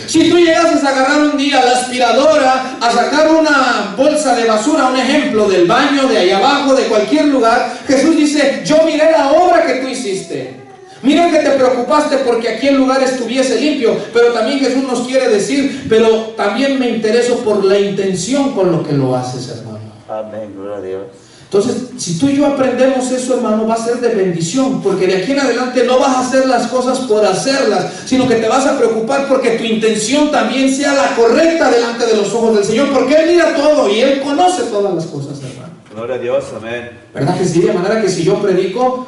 Si tú llegases a agarrar un día la aspiradora, a sacar una bolsa de basura, un ejemplo del baño, de ahí abajo, de cualquier lugar, Jesús dice, yo miré la obra que tú hiciste. Mira que te preocupaste porque aquí el lugar estuviese limpio, pero también Jesús nos quiere decir, pero también me intereso por la intención con lo que lo haces, hermano. Amén, gloria a Dios. Entonces, si tú y yo aprendemos eso, hermano, va a ser de bendición, porque de aquí en adelante no vas a hacer las cosas por hacerlas, sino que te vas a preocupar porque tu intención también sea la correcta delante de los ojos del Señor, porque Él mira todo y Él conoce todas las cosas, hermano. Gloria a Dios, amén. ¿Verdad que sí? De manera que si yo predico,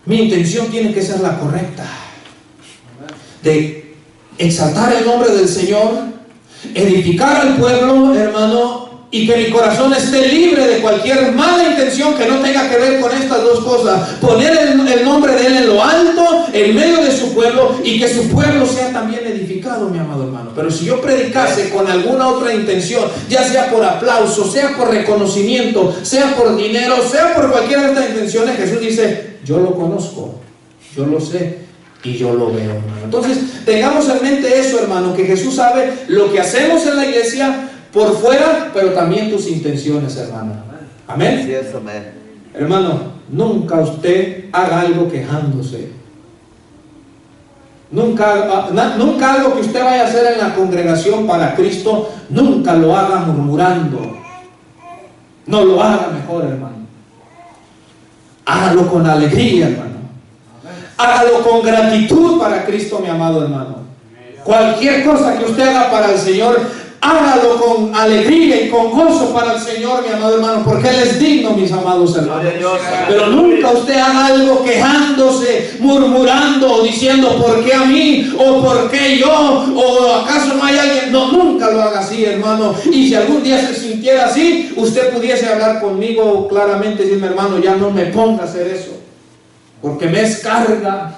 mi intención tiene que ser la correcta, de exaltar el nombre del Señor, edificar al pueblo, hermano, y que mi corazón esté libre de cualquier mala intención que no tenga que ver con estas dos cosas. Poner el nombre de Él en lo alto, en medio de su pueblo, y que su pueblo sea también edificado, mi amado hermano. Pero si yo predicase con alguna otra intención, ya sea por aplauso, sea por reconocimiento, sea por dinero, sea por cualquiera de estas intenciones, Jesús dice, yo lo conozco, yo lo sé y yo lo veo, hermano. Entonces, tengamos en mente eso, hermano, que Jesús sabe lo que hacemos en la iglesia por fuera, pero también tus intenciones, hermano. Amén. Así es, amén. Hermano, nunca usted haga algo quejándose. Nunca algo que usted vaya a hacer en la congregación para Cristo, nunca lo haga murmurando. No lo haga mejor, hermano. Hágalo con alegría, hermano. Hágalo con gratitud para Cristo, mi amado hermano. Cualquier cosa que usted haga para el Señor, hágalo con alegría y con gozo para el Señor, mi amado hermano, porque Él es digno, mis amados hermanos. Pero nunca usted haga algo quejándose, murmurando o diciendo ¿por qué a mí? ¿O por qué yo? ¿O acaso no hay alguien? No, nunca lo haga así, hermano. Y si algún día se sintiera así, usted pudiese hablar conmigo claramente y decirme, hermano, ya no me ponga a hacer eso, porque me descarga,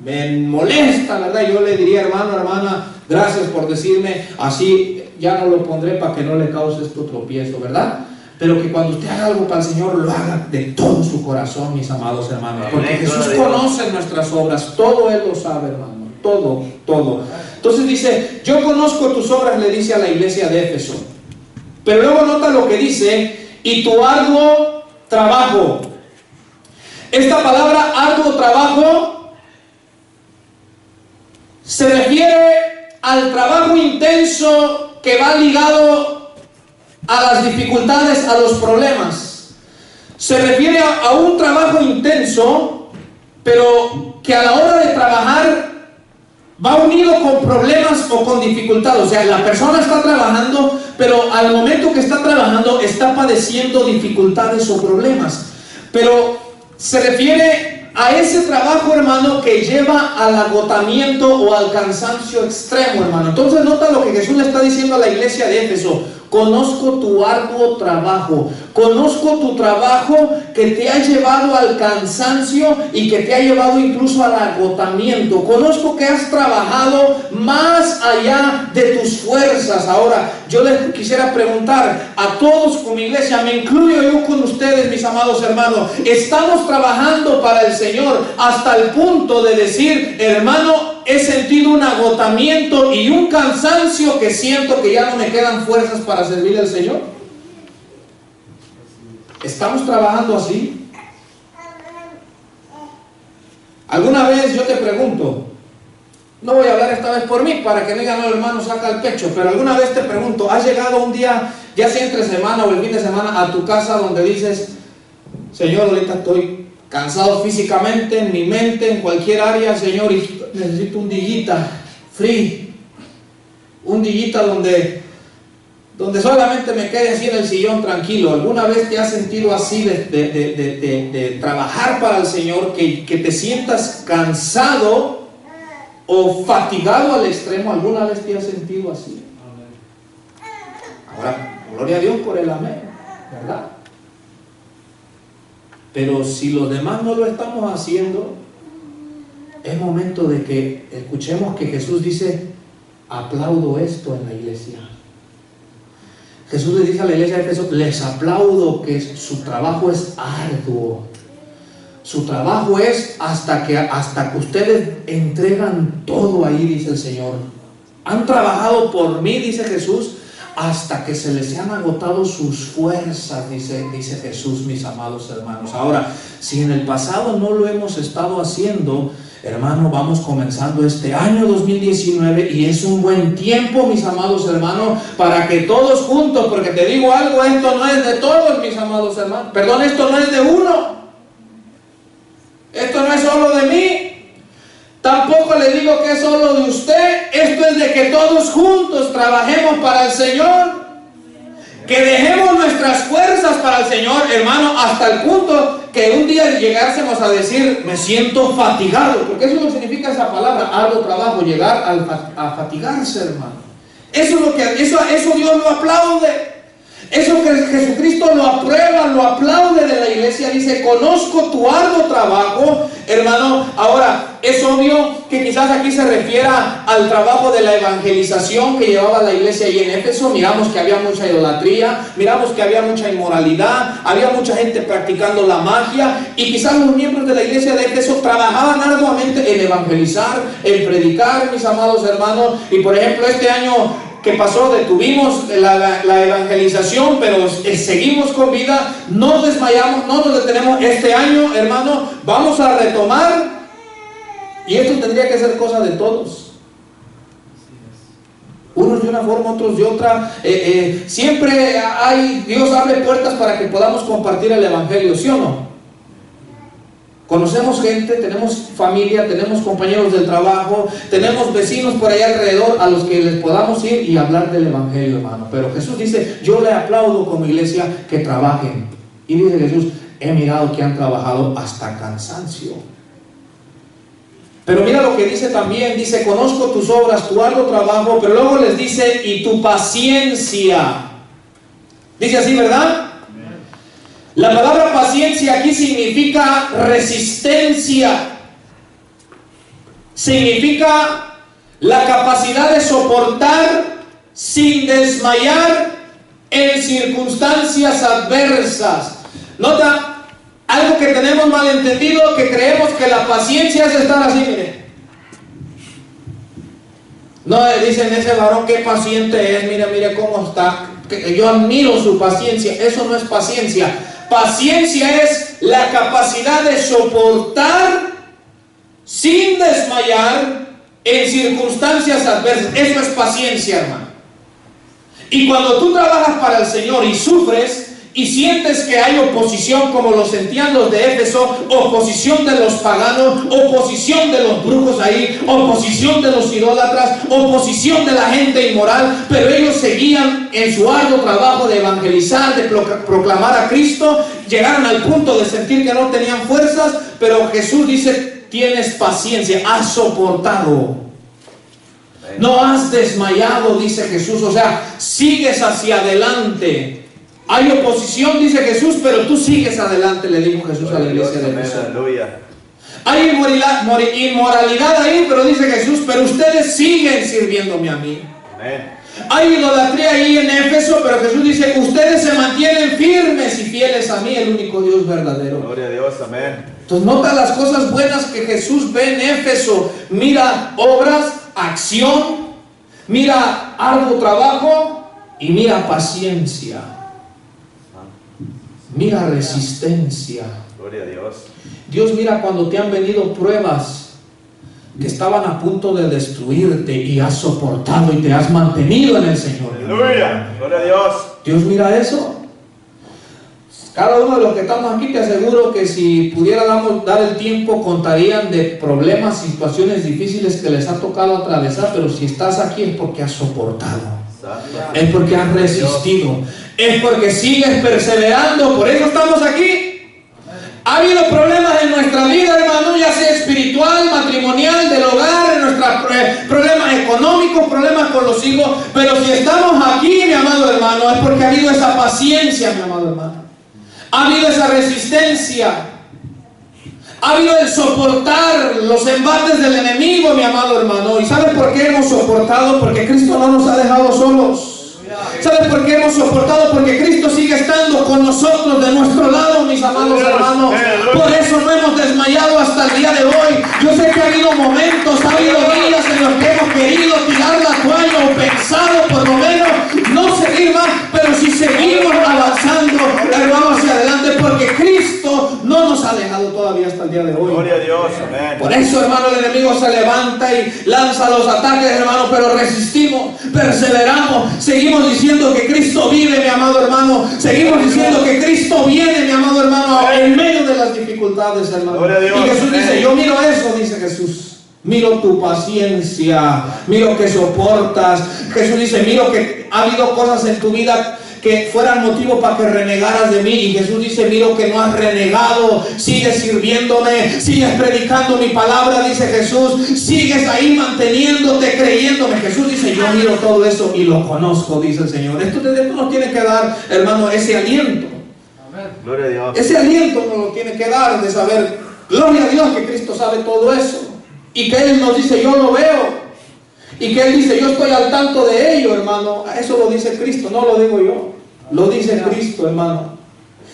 me molesta, ¿verdad? Yo le diría, hermano, hermana, gracias por decirme, así ya no lo pondré para que no le cause esto tropiezo, ¿verdad? Pero que cuando usted haga algo para el Señor, lo haga de todo su corazón, mis amados hermanos, porque Jesús conoce nuestras obras, todo Él lo sabe, hermano, todo, todo. Entonces dice, yo conozco tus obras, le dice a la iglesia de Éfeso, pero luego nota lo que dice, y tu arduo trabajo. Esta palabra arduo trabajo se refiere al trabajo intenso que va ligado a las dificultades, a los problemas. Se refiere a un trabajo intenso, pero que a la hora de trabajar va unido con problemas o con dificultades. O sea, la persona está trabajando, pero al momento que está trabajando está padeciendo dificultades o problemas. Pero se refiere a ese trabajo, hermano, que lleva al agotamiento o al cansancio extremo, hermano. Entonces nota lo que Jesús le está diciendo a la iglesia de Éfeso. Conozco tu arduo trabajo, conozco tu trabajo que te ha llevado al cansancio y que te ha llevado incluso al agotamiento. Conozco que has trabajado más allá de tus fuerzas. Ahora, yo les quisiera preguntar a todos como iglesia, me incluyo yo con ustedes, mis amados hermanos, ¿estamos trabajando para el Señor hasta el punto de decir, hermano, he sentido un agotamiento y un cansancio que siento que ya no me quedan fuerzas para servir al Señor? ¿Estamos trabajando así? Alguna vez yo te pregunto, no voy a hablar esta vez por mí para que no digan, no, hermano, saca el pecho, pero alguna vez te pregunto, ¿has llegado un día, ya sea entre semana o el fin de semana, a tu casa donde dices, Señor, ahorita estoy cansado físicamente, en mi mente, en cualquier área, Señor, y necesito un dillita free, un dillita donde solamente me quede así en el sillón tranquilo? ¿Alguna vez te has sentido así de trabajar para el Señor, que te sientas cansado o fatigado al extremo? ¿Alguna vez te has sentido así? Ahora, gloria a Dios por el amén, ¿verdad? Pero si los demás no lo estamos haciendo, es momento de que escuchemos que Jesús dice, aplaudo esto en la iglesia. Jesús le dice a la iglesia de Efeso, les aplaudo que su trabajo es arduo. Su trabajo es hasta que ustedes entregan todo ahí, dice el Señor. Han trabajado por mí, dice Jesús, hasta que se les han agotado sus fuerzas, dice Jesús, mis amados hermanos. Ahora, si en el pasado no lo hemos estado haciendo, hermano, vamos comenzando este año 2019 y es un buen tiempo, mis amados hermanos, para que todos juntos, porque te digo algo, esto no es de todos, mis amados hermanos, perdón, esto no es de uno, esto no es solo de mí. Tampoco le digo que es solo de usted. Esto es de que todos juntos trabajemos para el Señor, que dejemos nuestras fuerzas para el Señor, hermano, hasta el punto que un día llegásemos a decir, me siento fatigado, porque eso es lo que significa esa palabra, arduo trabajo, llegar a fatigarse, hermano. Eso es lo que, eso Dios lo aplaude. Eso que Jesucristo lo aprueba, lo aplaude de la iglesia. Dice, conozco tu arduo trabajo, hermano. Ahora, es obvio que quizás aquí se refiera al trabajo de la evangelización que llevaba la iglesia ahí en Éfeso. Miramos que había mucha idolatría, miramos que había mucha inmoralidad, había mucha gente practicando la magia, y quizás los miembros de la iglesia de Éfeso trabajaban arduamente en evangelizar, en predicar, mis amados hermanos. Y por ejemplo, este año que pasó, detuvimos la evangelización, pero seguimos con vida, no desmayamos, no nos detenemos. Este año, hermano, vamos a retomar, y esto tendría que ser cosa de todos, unos de una forma, otros de otra. Siempre Dios abre puertas para que podamos compartir el evangelio, ¿sí o no? Conocemos gente, tenemos familia, tenemos compañeros del trabajo, tenemos vecinos por allá alrededor a los que les podamos ir y hablar del evangelio, hermano. Pero Jesús dice, yo le aplaudo como iglesia que trabajen. Y dice Jesús, he mirado que han trabajado hasta cansancio. Pero mira lo que dice también, dice, conozco tus obras, tu arduo trabajo, pero luego les dice, y tu paciencia. Dice así, ¿verdad? La palabra paciencia aquí significa resistencia, significa la capacidad de soportar sin desmayar en circunstancias adversas. Nota, algo que tenemos mal entendido, que creemos que la paciencia es estar así, mire. No, dicen, ese varón qué paciente es, mire cómo está, yo admiro su paciencia. Eso no es paciencia. Paciencia es la capacidad de soportar sin desmayar en circunstancias adversas. Eso es paciencia, hermano. Y cuando tú trabajas para el Señor y sufres, y sientes que hay oposición como lo sentían los de Éfeso, oposición de los paganos, oposición de los brujos ahí, oposición de los idólatras, oposición de la gente inmoral, pero ellos seguían en su arduo trabajo de evangelizar, de proclamar a Cristo, llegaron al punto de sentir que no tenían fuerzas, pero Jesús dice, tienes paciencia, has soportado, no has desmayado, dice Jesús, o sea, sigues hacia adelante. Hay oposición, dice Jesús, pero tú sigues adelante, le dijo Jesús a la iglesia de Jesús. Hay inmoralidad ahí, pero dice Jesús, pero ustedes siguen sirviéndome a mí. Amén. Hay idolatría ahí en Éfeso, pero Jesús dice, ustedes se mantienen firmes y fieles a mí, el único Dios verdadero. Gloria a Dios, amén. Entonces nota las cosas buenas que Jesús ve en Éfeso. Mira obras, acción, mira arduo trabajo y mira paciencia. Mira resistencia. Gloria a Dios. Dios mira cuando te han venido pruebas que estaban a punto de destruirte y has soportado y te has mantenido en el Señor. Aleluya. Gloria a Dios. Dios mira eso. Cada uno de los que estamos aquí, te aseguro que si pudiéramos dar el tiempo, contarían de problemas, situaciones difíciles que les ha tocado atravesar, pero si estás aquí es porque has soportado. Es porque has resistido, es porque sigues perseverando, por eso estamos aquí. Ha habido problemas en nuestra vida, hermano, ya sea espiritual, matrimonial, del hogar, en nuestros problemas económicos, problemas con los hijos, pero si estamos aquí, mi amado hermano, es porque ha habido esa paciencia, mi amado hermano, ha habido esa resistencia, ha habido el soportar los embates del enemigo, mi amado hermano. ¿Y sabes por qué hemos soportado? Porque Cristo no nos ha dejado solos. ¿Sabes por qué hemos soportado? Porque Cristo sigue estando con nosotros de nuestro lado, mis amados hermanos. Por eso no hemos desmayado hasta el día de hoy. Yo sé que ha habido momentos, ha habido días en los que hemos querido tirar la toalla o pensado por lo menos no seguir más, pero si seguimos avanzando, hermano, hacia adelante, porque Cristo no nos ha dejado todavía hasta el día de hoy. Gloria a Dios, amén. Por eso, hermano, el enemigo se levanta y lanza los ataques, hermano, pero resistimos, perseveramos, seguimos diciendo que Cristo vive, mi amado hermano, seguimos diciendo que Cristo viene, mi amado hermano, en medio de las dificultades, hermano. Y Jesús dice, yo miro eso, dice Jesús. Miro tu paciencia, miro que soportas. Jesús dice, miro que ha habido cosas en tu vida que fueran motivo para que renegaras de mí. Y Jesús dice, miro que no has renegado, sigues sirviéndome, sigues predicando mi palabra, dice Jesús, sigues ahí manteniéndote, creyéndome. Jesús dice, yo miro todo eso y lo conozco, dice el Señor. Esto nos tiene que dar, hermano, ese aliento. Gloria a Dios. Ese aliento nos lo tiene que dar de saber, gloria a Dios, que Cristo sabe todo eso. Y que Él nos dice, yo lo veo. Y que Él dice, yo estoy al tanto de ello, hermano. Eso lo dice Cristo, no lo digo yo. Lo dice Cristo, hermano.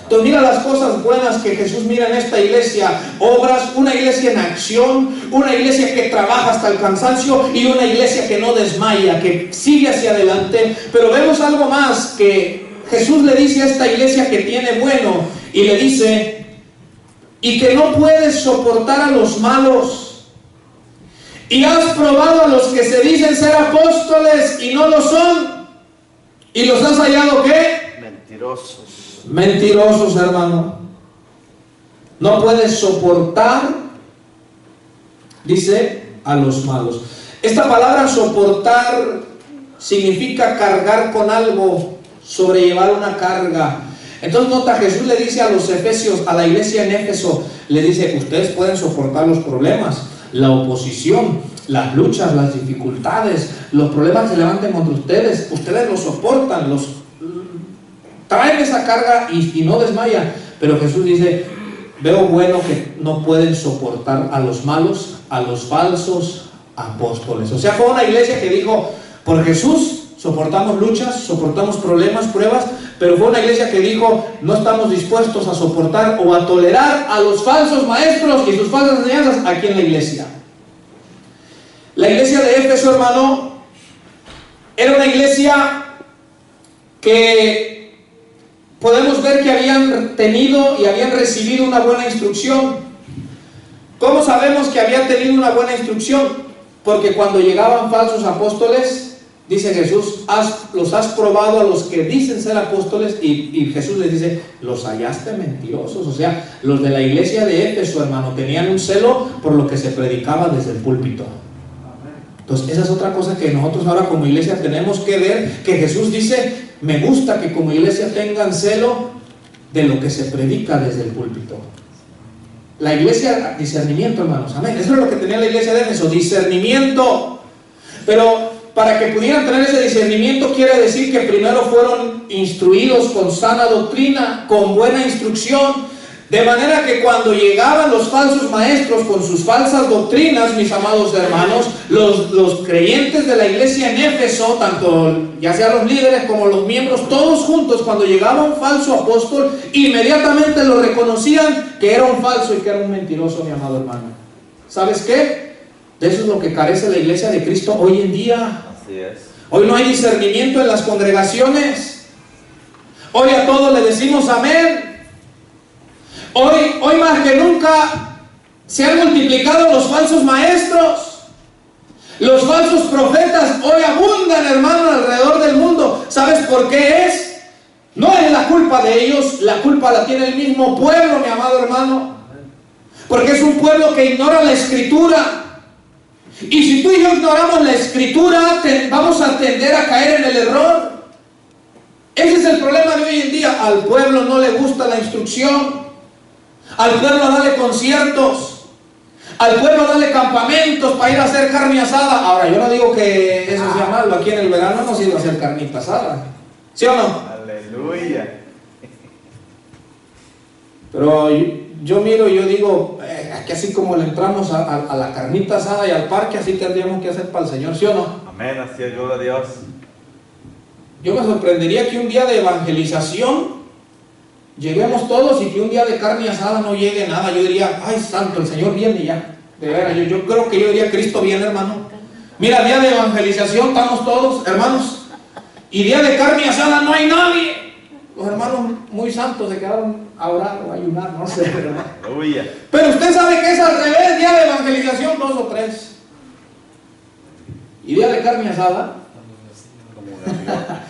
Entonces mira las cosas buenas que Jesús mira en esta iglesia. Obras, una iglesia en acción, una iglesia que trabaja hasta el cansancio y una iglesia que no desmaya, que sigue hacia adelante. Pero vemos algo más que Jesús le dice a esta iglesia que tiene bueno. Y le dice, y que no puedes soportar a los malos. Y has probado a los que se dicen ser apóstoles y no lo son. ¿Y los has hallado qué? Mentirosos. Mentirosos, hermano. No puedes soportar, dice, a los malos. Esta palabra soportar significa cargar con algo, sobrellevar una carga. Entonces nota, Jesús le dice a los efesios, a la iglesia en Éfeso, le dice, ustedes pueden soportar los problemas, la oposición, las luchas, las dificultades, los problemas que se levanten contra ustedes, ustedes los soportan, los traen esa carga y no desmayan. Pero Jesús dice, veo bueno que no pueden soportar a los malos, a los falsos apóstoles. O sea, fue una iglesia que dijo, por Jesús soportamos luchas, soportamos problemas, pruebas, pero fue una iglesia que dijo, no estamos dispuestos a soportar o a tolerar a los falsos maestros y sus falsas enseñanzas aquí en la iglesia. La iglesia de Éfeso, hermano, era una iglesia que podemos ver que habían tenido y habían recibido una buena instrucción. ¿Cómo sabemos que habían tenido una buena instrucción? Porque cuando llegaban falsos apóstoles, Dice Jesús, los has probado a los que dicen ser apóstoles, y Jesús les dice, los hallaste mentirosos. O sea, los de la iglesia de Éfeso, hermano, tenían un celo por lo que se predicaba desde el púlpito. Entonces esa es otra cosa que nosotros ahora como iglesia tenemos que ver, que Jesús dice, me gusta que como iglesia tengan celo de lo que se predica desde el púlpito. La iglesia, discernimiento, hermanos, amén. Eso es lo que tenía la iglesia de Éfeso, discernimiento. Pero para que pudieran tener ese discernimiento quiere decir que primero fueron instruidos con sana doctrina, con buena instrucción, de manera que cuando llegaban los falsos maestros con sus falsas doctrinas, mis amados hermanos, los creyentes de la iglesia en Éfeso, tanto ya sea los líderes como los miembros, todos juntos, cuando llegaba un falso apóstol, inmediatamente lo reconocían que era un falso y que era un mentiroso, mi amado hermano. ¿Sabes qué? De eso es lo que carece la iglesia de Cristo hoy en día. Así es. Hoy no hay discernimiento en las congregaciones. Hoy a todos le decimos amén. Hoy más que nunca se han multiplicado los falsos maestros. Los falsos profetas hoy abundan, hermano, alrededor del mundo. ¿Sabes por qué es? No es la culpa de ellos, la culpa la tiene el mismo pueblo, mi amado hermano. Porque es un pueblo que ignora la Escritura. Y si tú y yo ignoramos la Escritura, vamos a tender a caer en el error. Ese es el problema de hoy en día. Al pueblo no le gusta la instrucción. Al pueblo dale conciertos. Al pueblo dale campamentos para ir a hacer carne asada. Ahora, yo no digo que eso sea malo. Aquí en el verano hemos ido a hacer carnita asada. ¿Sí o no? Aleluya. Pero yo miro y yo digo, que así como le entramos a la carnita asada y al parque, así tendríamos que hacer para el Señor, ¿sí o no? Amén, así es, gloria a Dios. Yo me sorprendería que un día de evangelización lleguemos todos y que un día de carne asada no llegue nada. Yo diría, ay santo, el Señor viene ya. De veras, yo creo que yo diría, Cristo viene, hermano. Mira, día de evangelización estamos todos, hermanos, y día de carne asada no hay nadie. Los hermanos muy santos se quedaron a orar o a ayunar, no sé, ¿verdad? Aleluya. Pero usted sabe que es al revés, día de evangelización 2 o 3. Y día de carne asada,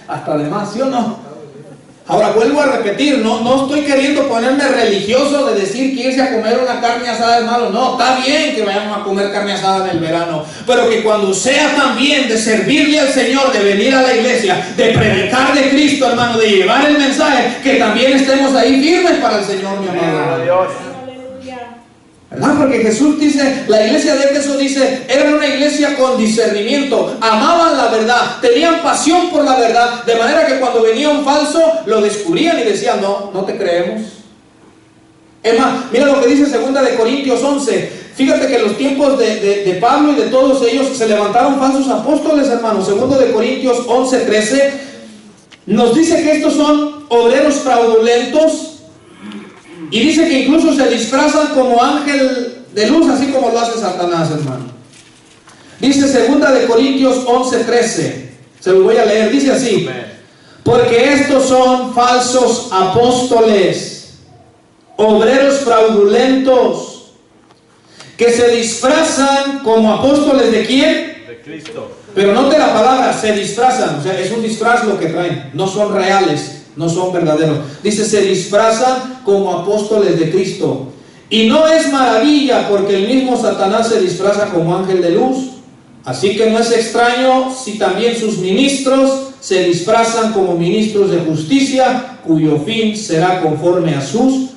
hasta además, ¿sí o no? Ahora vuelvo a repetir, no estoy queriendo ponerme religioso de decir que irse a comer una carne asada es malo. No, está bien que vayamos a comer carne asada en el verano, pero que cuando sea también de servirle al Señor, de venir a la iglesia, de predicar de Cristo, hermano, de llevar el mensaje, que también estemos ahí firmes para el Señor, mi amado. Gloria a Dios. ¿Verdad? Porque Jesús dice, la iglesia de Éfeso dice, eran una iglesia con discernimiento, amaban la verdad, tenían pasión por la verdad, de manera que cuando venía un falso, lo descubrían y decían, no te creemos. Es más, mira lo que dice 2 de Corintios 11, fíjate que en los tiempos de Pablo y de todos ellos se levantaron falsos apóstoles, hermanos. 2 de Corintios 11, 13, nos dice que estos son obreros fraudulentos. Y dice que incluso se disfrazan como ángel de luz, así como lo hace Satanás, hermano. Dice 2 de Corintios 11, 13. Se lo voy a leer, dice así. Porque estos son falsos apóstoles, obreros fraudulentos, que se disfrazan como apóstoles ¿de quién? De Cristo. Pero note la palabra, se disfrazan, o sea, es un disfraz lo que traen, no son reales. No son verdaderos. Dice, se disfrazan como apóstoles de Cristo. Y no es maravilla, porque el mismo Satanás se disfraza como ángel de luz. Así que no es extraño si también sus ministros se disfrazan como ministros de justicia, cuyo fin será conforme a sus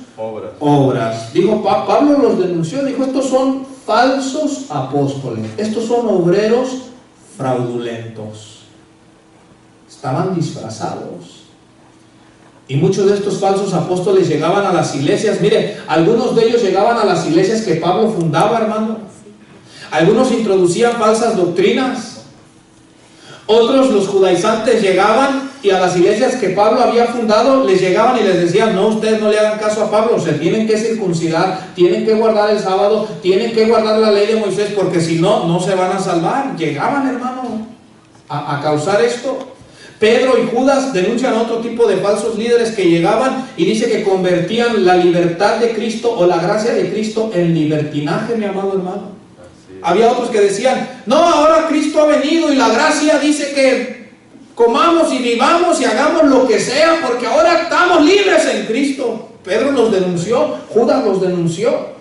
obras. Dijo, Pablo los denunció, dijo, estos son falsos apóstoles. Estos son obreros fraudulentos. Estaban disfrazados. Y muchos de estos falsos apóstoles llegaban a las iglesias. Mire, algunos de ellos llegaban a las iglesias que Pablo fundaba, hermano. Algunos introducían falsas doctrinas. Otros, los judaizantes, llegaban y a las iglesias que Pablo había fundado les llegaban y les decían, no, ustedes no le hagan caso a Pablo, se tienen que circuncidar, tienen que guardar el sábado, tienen que guardar la ley de Moisés, porque si no, no se van a salvar. Llegaban, hermano, a causar esto. Pedro y Judas denuncian a otro tipo de falsos líderes que llegaban y dice que convertían la libertad de Cristo o la gracia de Cristo en libertinaje, mi amado hermano. Así Había otros que decían, no, ahora Cristo ha venido y la gracia dice que comamos y vivamos y hagamos lo que sea porque ahora estamos libres en Cristo. Pedro los denunció, Judas los denunció.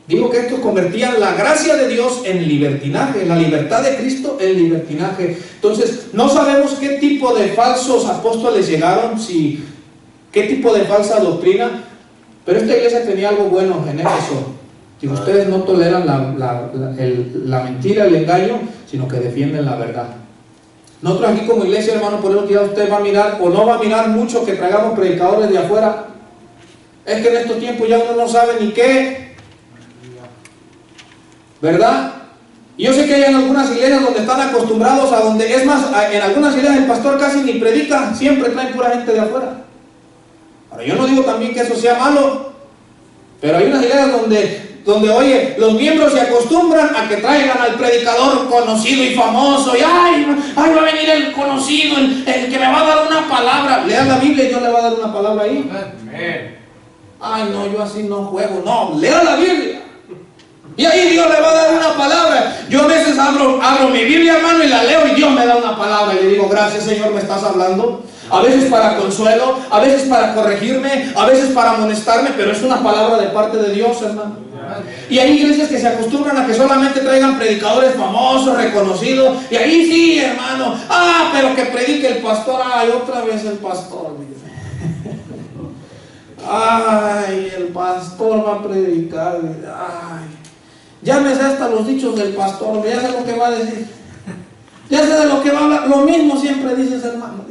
Digo que estos convertían la gracia de Dios en libertinaje, la libertad de Cristo en libertinaje. Entonces, no sabemos qué tipo de falsos apóstoles llegaron, qué tipo de falsa doctrina, pero esta iglesia tenía algo bueno en Éfeso. Digo, ustedes no toleran la mentira, el engaño, sino que defienden la verdad. Nosotros aquí como iglesia, hermano, por eso que ya usted va a mirar, o no va a mirar mucho que traigamos predicadores de afuera. Es que en estos tiempos ya uno no sabe ni qué, ¿verdad? Y yo sé que hay en algunas iglesias donde están acostumbrados a donde, es más, en algunas iglesias el pastor casi ni predica, siempre traen pura gente de afuera. Ahora yo no digo también que eso sea malo, pero hay unas iglesias donde oye, los miembros se acostumbran a que traigan al predicador conocido y famoso, y ay, va a venir el conocido, el que me va a dar una palabra. Lea la Biblia y Dios le va a dar una palabra ahí. Ay, no, yo así no juego. No, lea la Biblia. Y ahí Dios le va a dar una palabra. Yo a veces abro mi Biblia, hermano, y la leo y Dios me da una palabra. Y le digo, gracias Señor, me estás hablando. A veces para consuelo, a veces para corregirme, a veces para amonestarme, pero es una palabra de parte de Dios, hermano. Y hay iglesias que se acostumbran a que solamente traigan predicadores famosos, reconocidos. Y ahí sí, hermano. Ah, pero que predique el pastor. Ay, otra vez el pastor. Ay, el pastor va a predicar. Ay, ya me sé hasta los dichos del pastor. Ya sé lo que va a decir. Ya sé de lo que va a hablar. Lo mismo siempre dices, hermano.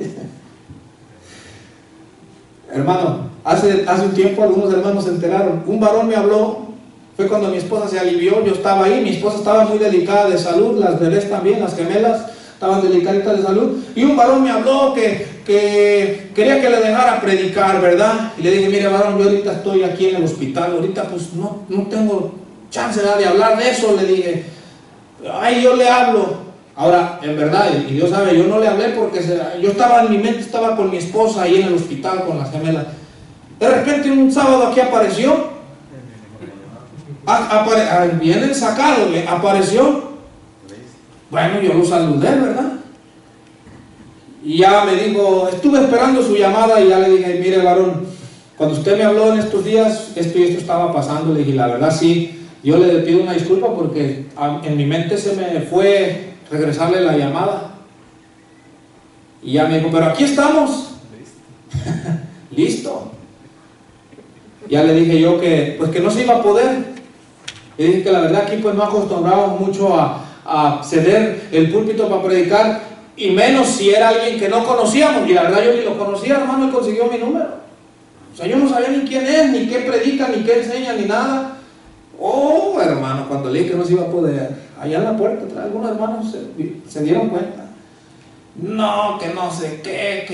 Hermano, hace un tiempo algunos hermanos se enteraron. Un varón me habló. Fue cuando mi esposa se alivió. Yo estaba ahí. Mi esposa estaba muy delicada de salud. Las bebés también, las gemelas, estaban delicaditas de salud. Y un varón me habló que quería que le dejara predicar, ¿verdad? Y le dije, mire varón, yo ahorita estoy aquí en el hospital. Ahorita pues no tengo chance de hablar de eso. Le dije, ay, yo le hablo. Ahora, en verdad, y Dios sabe, yo no le hablé porque yo estaba en mi mente, estaba con mi esposa ahí en el hospital con las gemelas. De repente un sábado aquí apareció, bien ensacado, apareció. Bueno, yo lo saludé, ¿verdad? Y ya me dijo, estuve esperando su llamada y ya le dije, mire varón, cuando usted me habló en estos días, esto y esto estaba pasando. Le dije, la verdad sí, yo le pido una disculpa porque en mi mente se me fue regresarle la llamada. Y ya me dijo, pero aquí estamos. Listo. Ya le dije yo que pues que no se iba a poder. Le dije que la verdad aquí pues no acostumbrábamos mucho a ceder el púlpito para predicar, y menos si era alguien que no conocíamos. Y la verdad yo ni lo conocía, hermano, él consiguió mi número. O sea, yo no sabía ni quién es, ni qué predica, ni qué enseña, ni nada. Oh, hermano, cuando le dije que no se iba a poder, allá en la puerta, algunos hermanos se dieron cuenta. No, que no sé qué,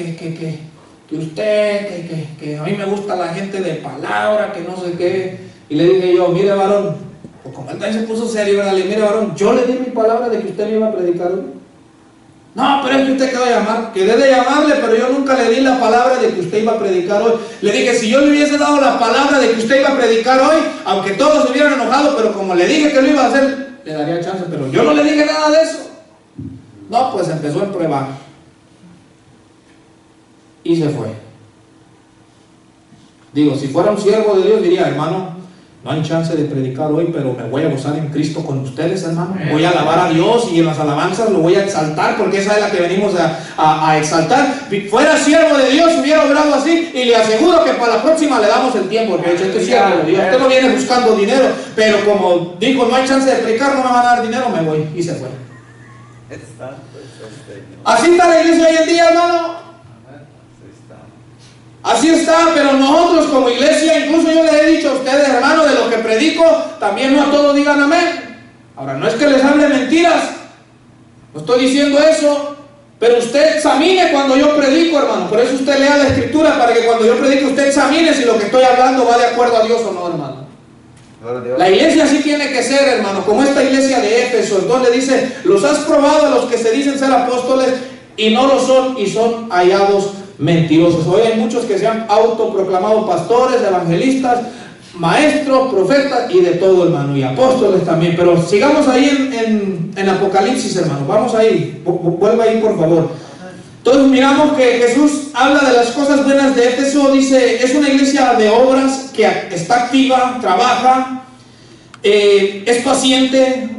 que usted, que a mí me gusta la gente de palabra, que no sé qué. Y le dije yo, mire varón, pues como él también se puso serio, ¿verdad? Le dije, mire varón, yo le di mi palabra de que usted me iba a predicar hoy. No, pero es que usted quedó a llamar. Quedé de llamarle, pero yo nunca le di la palabra de que usted iba a predicar hoy. Le dije, si yo le hubiese dado la palabra de que usted iba a predicar hoy, aunque todos se hubieran enojado, pero como le dije que lo iba a hacer, le daría chance, pero yo no le dije nada de eso. No, pues empezó a prueba. Y se fue. Digo, si fuera un siervo de Dios, diría, hermano, no hay chance de predicar hoy, pero me voy a gozar en Cristo con ustedes, hermano. Voy a alabar a Dios y en las alabanzas lo voy a exaltar, porque esa es la que venimos a exaltar. Si fuera siervo de Dios, hubiera obrado así, y le aseguro que para la próxima le damos el tiempo, porque este es siervo de Dios. Usted no viene buscando dinero, pero como dijo, no hay chance de predicar, no me van a dar dinero, me voy. Y se fue. Así está la iglesia hoy en día, hermano. Así está, pero nosotros como iglesia, incluso yo les he dicho a ustedes, hermano, de lo que predico, también no a todos digan amén. Ahora, no es que les hable mentiras, no estoy diciendo eso, pero usted examine cuando yo predico, hermano. Por eso usted lea la escritura, para que cuando yo predique usted examine si lo que estoy hablando va de acuerdo a Dios o no, hermano. La iglesia así tiene que ser, hermano, como esta iglesia de Éfeso, donde dice, los has probado a los que se dicen ser apóstoles y no lo son, y son hallados mentirosos. Hoy hay muchos que se han autoproclamado pastores, evangelistas, maestros, profetas y de todo, hermano, y apóstoles también. Pero sigamos ahí en Apocalipsis, hermano. Vamos ahí, vuelva ahí, por favor. Entonces miramos que Jesús habla de las cosas buenas de Éfeso. Dice, es una iglesia de obras que está activa, trabaja, es paciente,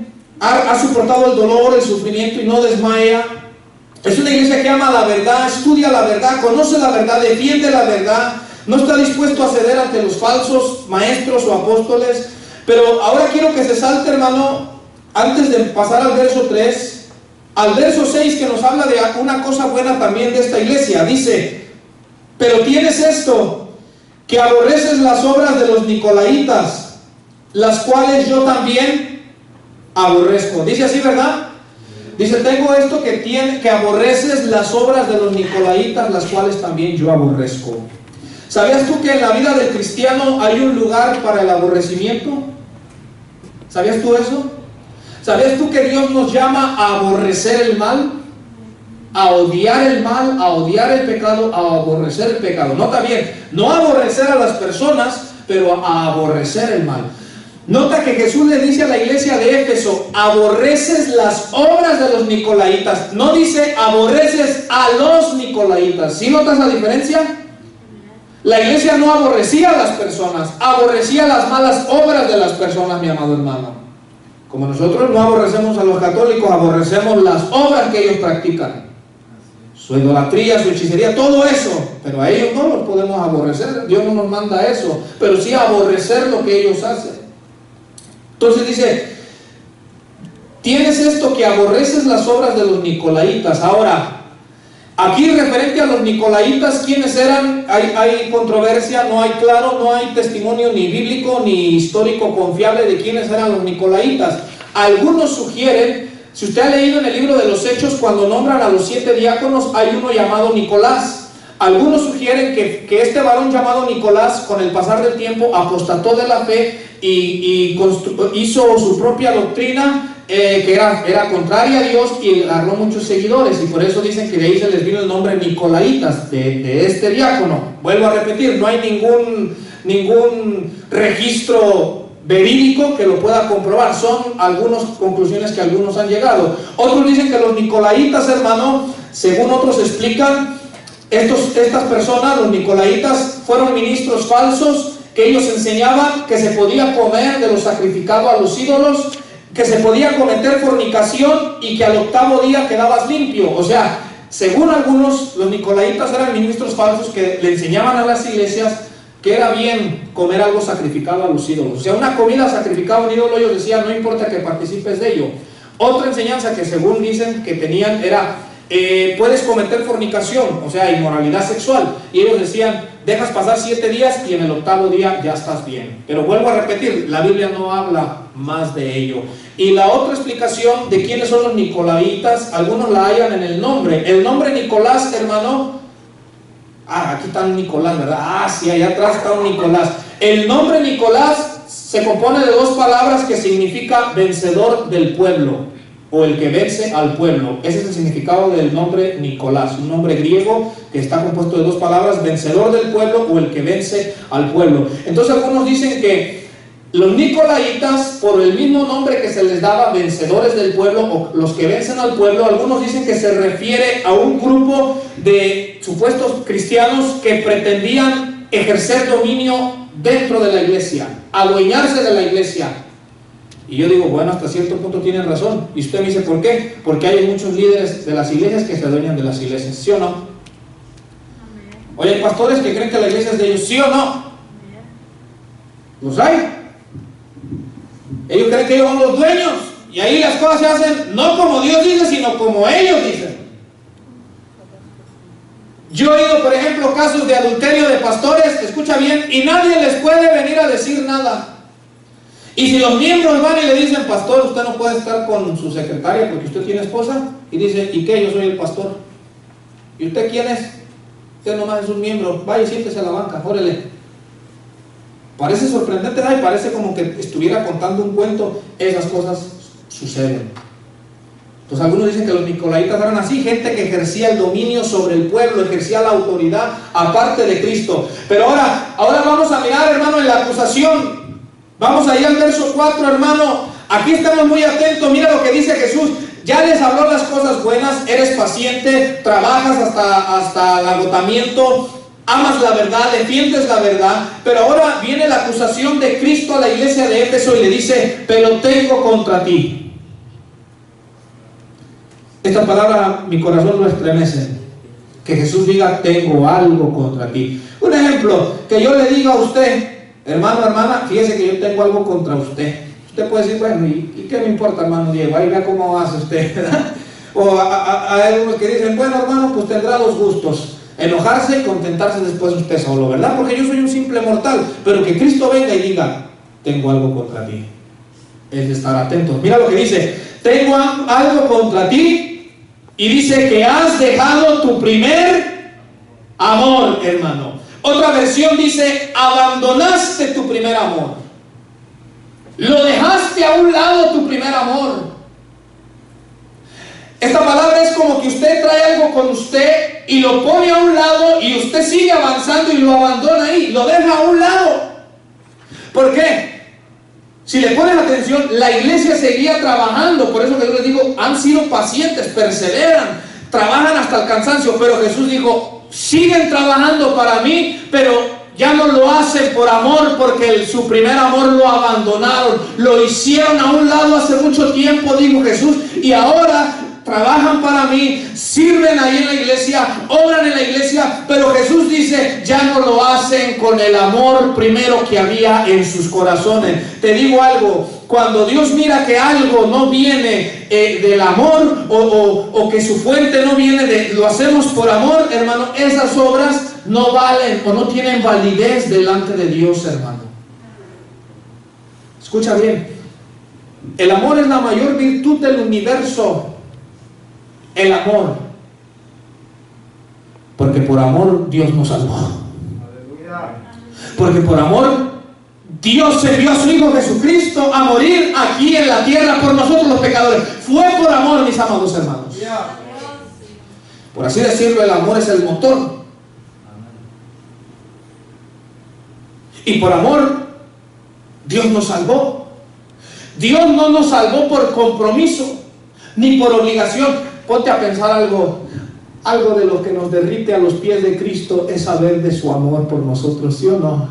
ha soportado el dolor, el sufrimiento y no desmaya. Es una iglesia que ama la verdad, estudia la verdad, conoce la verdad, defiende la verdad. No está dispuesto a ceder ante los falsos maestros o apóstoles. Pero ahora quiero que se salte, hermano, antes de pasar al verso 3, al verso 6, que nos habla de una cosa buena también de esta iglesia. Dice, pero tienes esto, que aborreces las obras de los nicolaitas, las cuales yo también aborrezco. Dice así, ¿verdad? Dice, tengo esto que aborreces las obras de los nicolaitas, las cuales también yo aborrezco. ¿Sabías tú que en la vida del cristiano hay un lugar para el aborrecimiento? ¿Sabías tú eso? ¿Sabías tú que Dios nos llama a aborrecer el mal? A odiar el mal, a odiar el pecado, a aborrecer el pecado. Nota bien, no aborrecer a las personas, pero a aborrecer el mal. Nota que Jesús le dice a la iglesia de Éfeso, aborreces las obras de los nicolaitas. No dice aborreces a los nicolaitas. ¿Sí notas la diferencia? La iglesia no aborrecía a las personas, aborrecía las malas obras de las personas, mi amado hermano. Como nosotros no aborrecemos a los católicos, aborrecemos las obras que ellos practican. Su idolatría, su hechicería, todo eso. Pero a ellos no los podemos aborrecer. Dios no nos manda eso. Pero sí aborrecer lo que ellos hacen. Entonces dice, tienes esto que aborreces las obras de los nicolaitas. Ahora, aquí referente a los nicolaitas, ¿quiénes eran? Hay controversia, no hay claro, no hay testimonio ni bíblico ni histórico confiable de quiénes eran los nicolaitas. Algunos sugieren, si usted ha leído en el libro de los Hechos, cuando nombran a los 7 diáconos, hay uno llamado Nicolás. Algunos sugieren que este varón llamado Nicolás, con el pasar del tiempo, apostató de la fe y hizo su propia doctrina, que era contraria a Dios, y agarró muchos seguidores, y por eso dicen que de ahí se les vino el nombre nicolaitas, de este diácono. Vuelvo a repetir, no hay ningún registro verídico que lo pueda comprobar. Son algunas conclusiones que algunos han llegado. Otros dicen que los nicolaitas, hermano, según otros explican, estas personas, los nicolaitas, fueron ministros falsos, que ellos enseñaban que se podía comer de lo sacrificado a los ídolos, que se podía cometer fornicación y que al 8º día quedabas limpio. O sea, según algunos, los nicolaitas eran ministros falsos que le enseñaban a las iglesias que era bien comer algo sacrificado a los ídolos. O sea, una comida sacrificada a un ídolo, ellos decían, no importa que participes de ello. Otra enseñanza que según dicen que tenían era, puedes cometer fornicación, o sea, inmoralidad sexual. Y ellos decían, dejas pasar 7 días y en el 8º día ya estás bien. Pero vuelvo a repetir, la Biblia no habla más de ello. Y la otra explicación de quiénes son los nicolaitas, algunos la hallan en el nombre. El nombre Nicolás, hermano, aquí está un Nicolás, ¿verdad? Sí, allá atrás está un Nicolás. El nombre Nicolás se compone de 2 palabras que significa vencedor del pueblo, o el que vence al pueblo. Ese es el significado del nombre Nicolás, un nombre griego que está compuesto de 2 palabras, vencedor del pueblo o el que vence al pueblo. Entonces algunos dicen que los nicolaitas, por el mismo nombre que se les daba, vencedores del pueblo o los que vencen al pueblo, algunos dicen que se refiere a un grupo de supuestos cristianos que pretendían ejercer dominio dentro de la iglesia, adueñarse de la iglesia. Y yo digo, bueno, hasta cierto punto tienen razón. Y usted me dice, ¿por qué? Porque hay muchos líderes de las iglesias que se adueñan de las iglesias, ¿sí o no? Oye, hay pastores que creen que la iglesia es de ellos, ¿sí o no? Los hay. Ellos creen que ellos son los dueños. Y ahí las cosas se hacen no como Dios dice, sino como ellos dicen. Yo he oído, por ejemplo, casos de adulterio de pastores, escucha bien, y nadie les puede venir a decir nada. Y si los miembros van y le dicen, pastor, usted no puede estar con su secretaria porque usted tiene esposa, y dice, ¿y qué? Yo soy el pastor. ¿Y usted quién es? Usted nomás es un miembro. Vaya, siéntese a la banca, órale. Parece sorprendente, ¿no? Y parece como que estuviera contando un cuento. Esas cosas suceden. Pues algunos dicen que los nicolaitas eran así, gente que ejercía el dominio sobre el pueblo, ejercía la autoridad aparte de Cristo. Pero ahora vamos a mirar, hermano, en la acusación. Vamos ahí al verso 4, hermano. Aquí estamos muy atentos. Mira lo que dice Jesús. Ya les habló las cosas buenas, eres paciente, trabajas hasta el agotamiento, amas la verdad, defiendes la verdad. Pero ahora viene la acusación de Cristo a la iglesia de Éfeso y le dice: pero tengo contra ti. Esta palabra mi corazón lo estremece. Que Jesús diga: tengo algo contra ti. Un ejemplo, que yo le diga a usted: hermano, hermana, fíjese que yo tengo algo contra usted. Usted puede decir: bueno, ¿y qué me importa, hermano Diego? Ahí vea cómo hace usted, ¿verdad? O hay algunos que dicen: bueno, hermano, pues tendrá dos gustos: enojarse y contentarse después usted solo, ¿verdad? Porque yo soy un simple mortal. Pero que Cristo venga y diga: tengo algo contra ti, es de estar atentos. Mira lo que dice: tengo algo contra ti. Y dice que has dejado tu primer amor, hermano. Otra versión dice: abandonaste tu primer amor. Lo dejaste a un lado, tu primer amor. Esta palabra es como que usted trae algo con usted y lo pone a un lado y usted sigue avanzando y lo abandona ahí, lo deja a un lado. ¿Por qué? Si le ponen atención, la iglesia seguía trabajando. Por eso que yo les digo, han sido pacientes, perseveran, trabajan hasta el cansancio. Pero Jesús dijo: siguen trabajando para mí, pero ya no lo hacen por amor, porque su primer amor lo abandonaron, lo hicieron a un lado hace mucho tiempo, dijo Jesús, y ahora trabajan para mí, sirven ahí en la iglesia, obran en la iglesia, pero Jesús dice: ya no lo hacen con el amor primero que había en sus corazones. Te digo algo: cuando Dios mira que algo no viene del amor, o que su fuente no viene de lo hacemos por amor, hermano, esas obras no valen o no tienen validez delante de Dios, hermano. Escucha bien: el amor es la mayor virtud del universo. El amor, porque por amor Dios nos salvó. Porque por amor Dios envió a su Hijo Jesucristo a morir aquí en la tierra por nosotros los pecadores. Fue por amor, mis amados hermanos. Por así decirlo, el amor es el motor. Y por amor Dios nos salvó. Dios no nos salvó por compromiso ni por obligación. Ponte a pensar algo de lo que nos derrite a los pies de Cristo es saber de su amor por nosotros, ¿sí o no?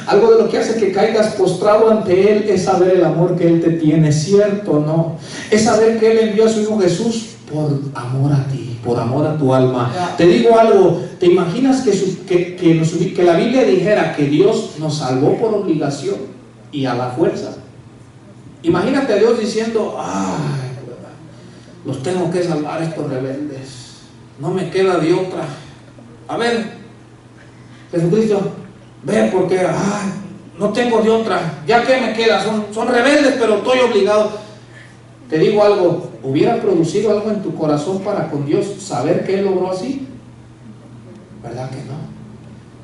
Algo de lo que hace que caigas postrado ante Él es saber el amor que Él te tiene, ¿cierto o no? Es saber que Él envió a su Hijo Jesús por amor a ti, por amor a tu alma. Te digo algo: ¿te imaginas que la Biblia dijera que Dios nos salvó por obligación y a la fuerza? Imagínate a Dios diciendo: ¡ay! Los tengo que salvar estos rebeldes, no me queda de otra. A ver, Jesucristo, ve, porque no tengo de otra. Ya que me queda, son rebeldes, pero estoy obligado. Te digo algo: ¿hubiera producido algo en tu corazón para con Dios saber que Él logró así? ¿Verdad que no?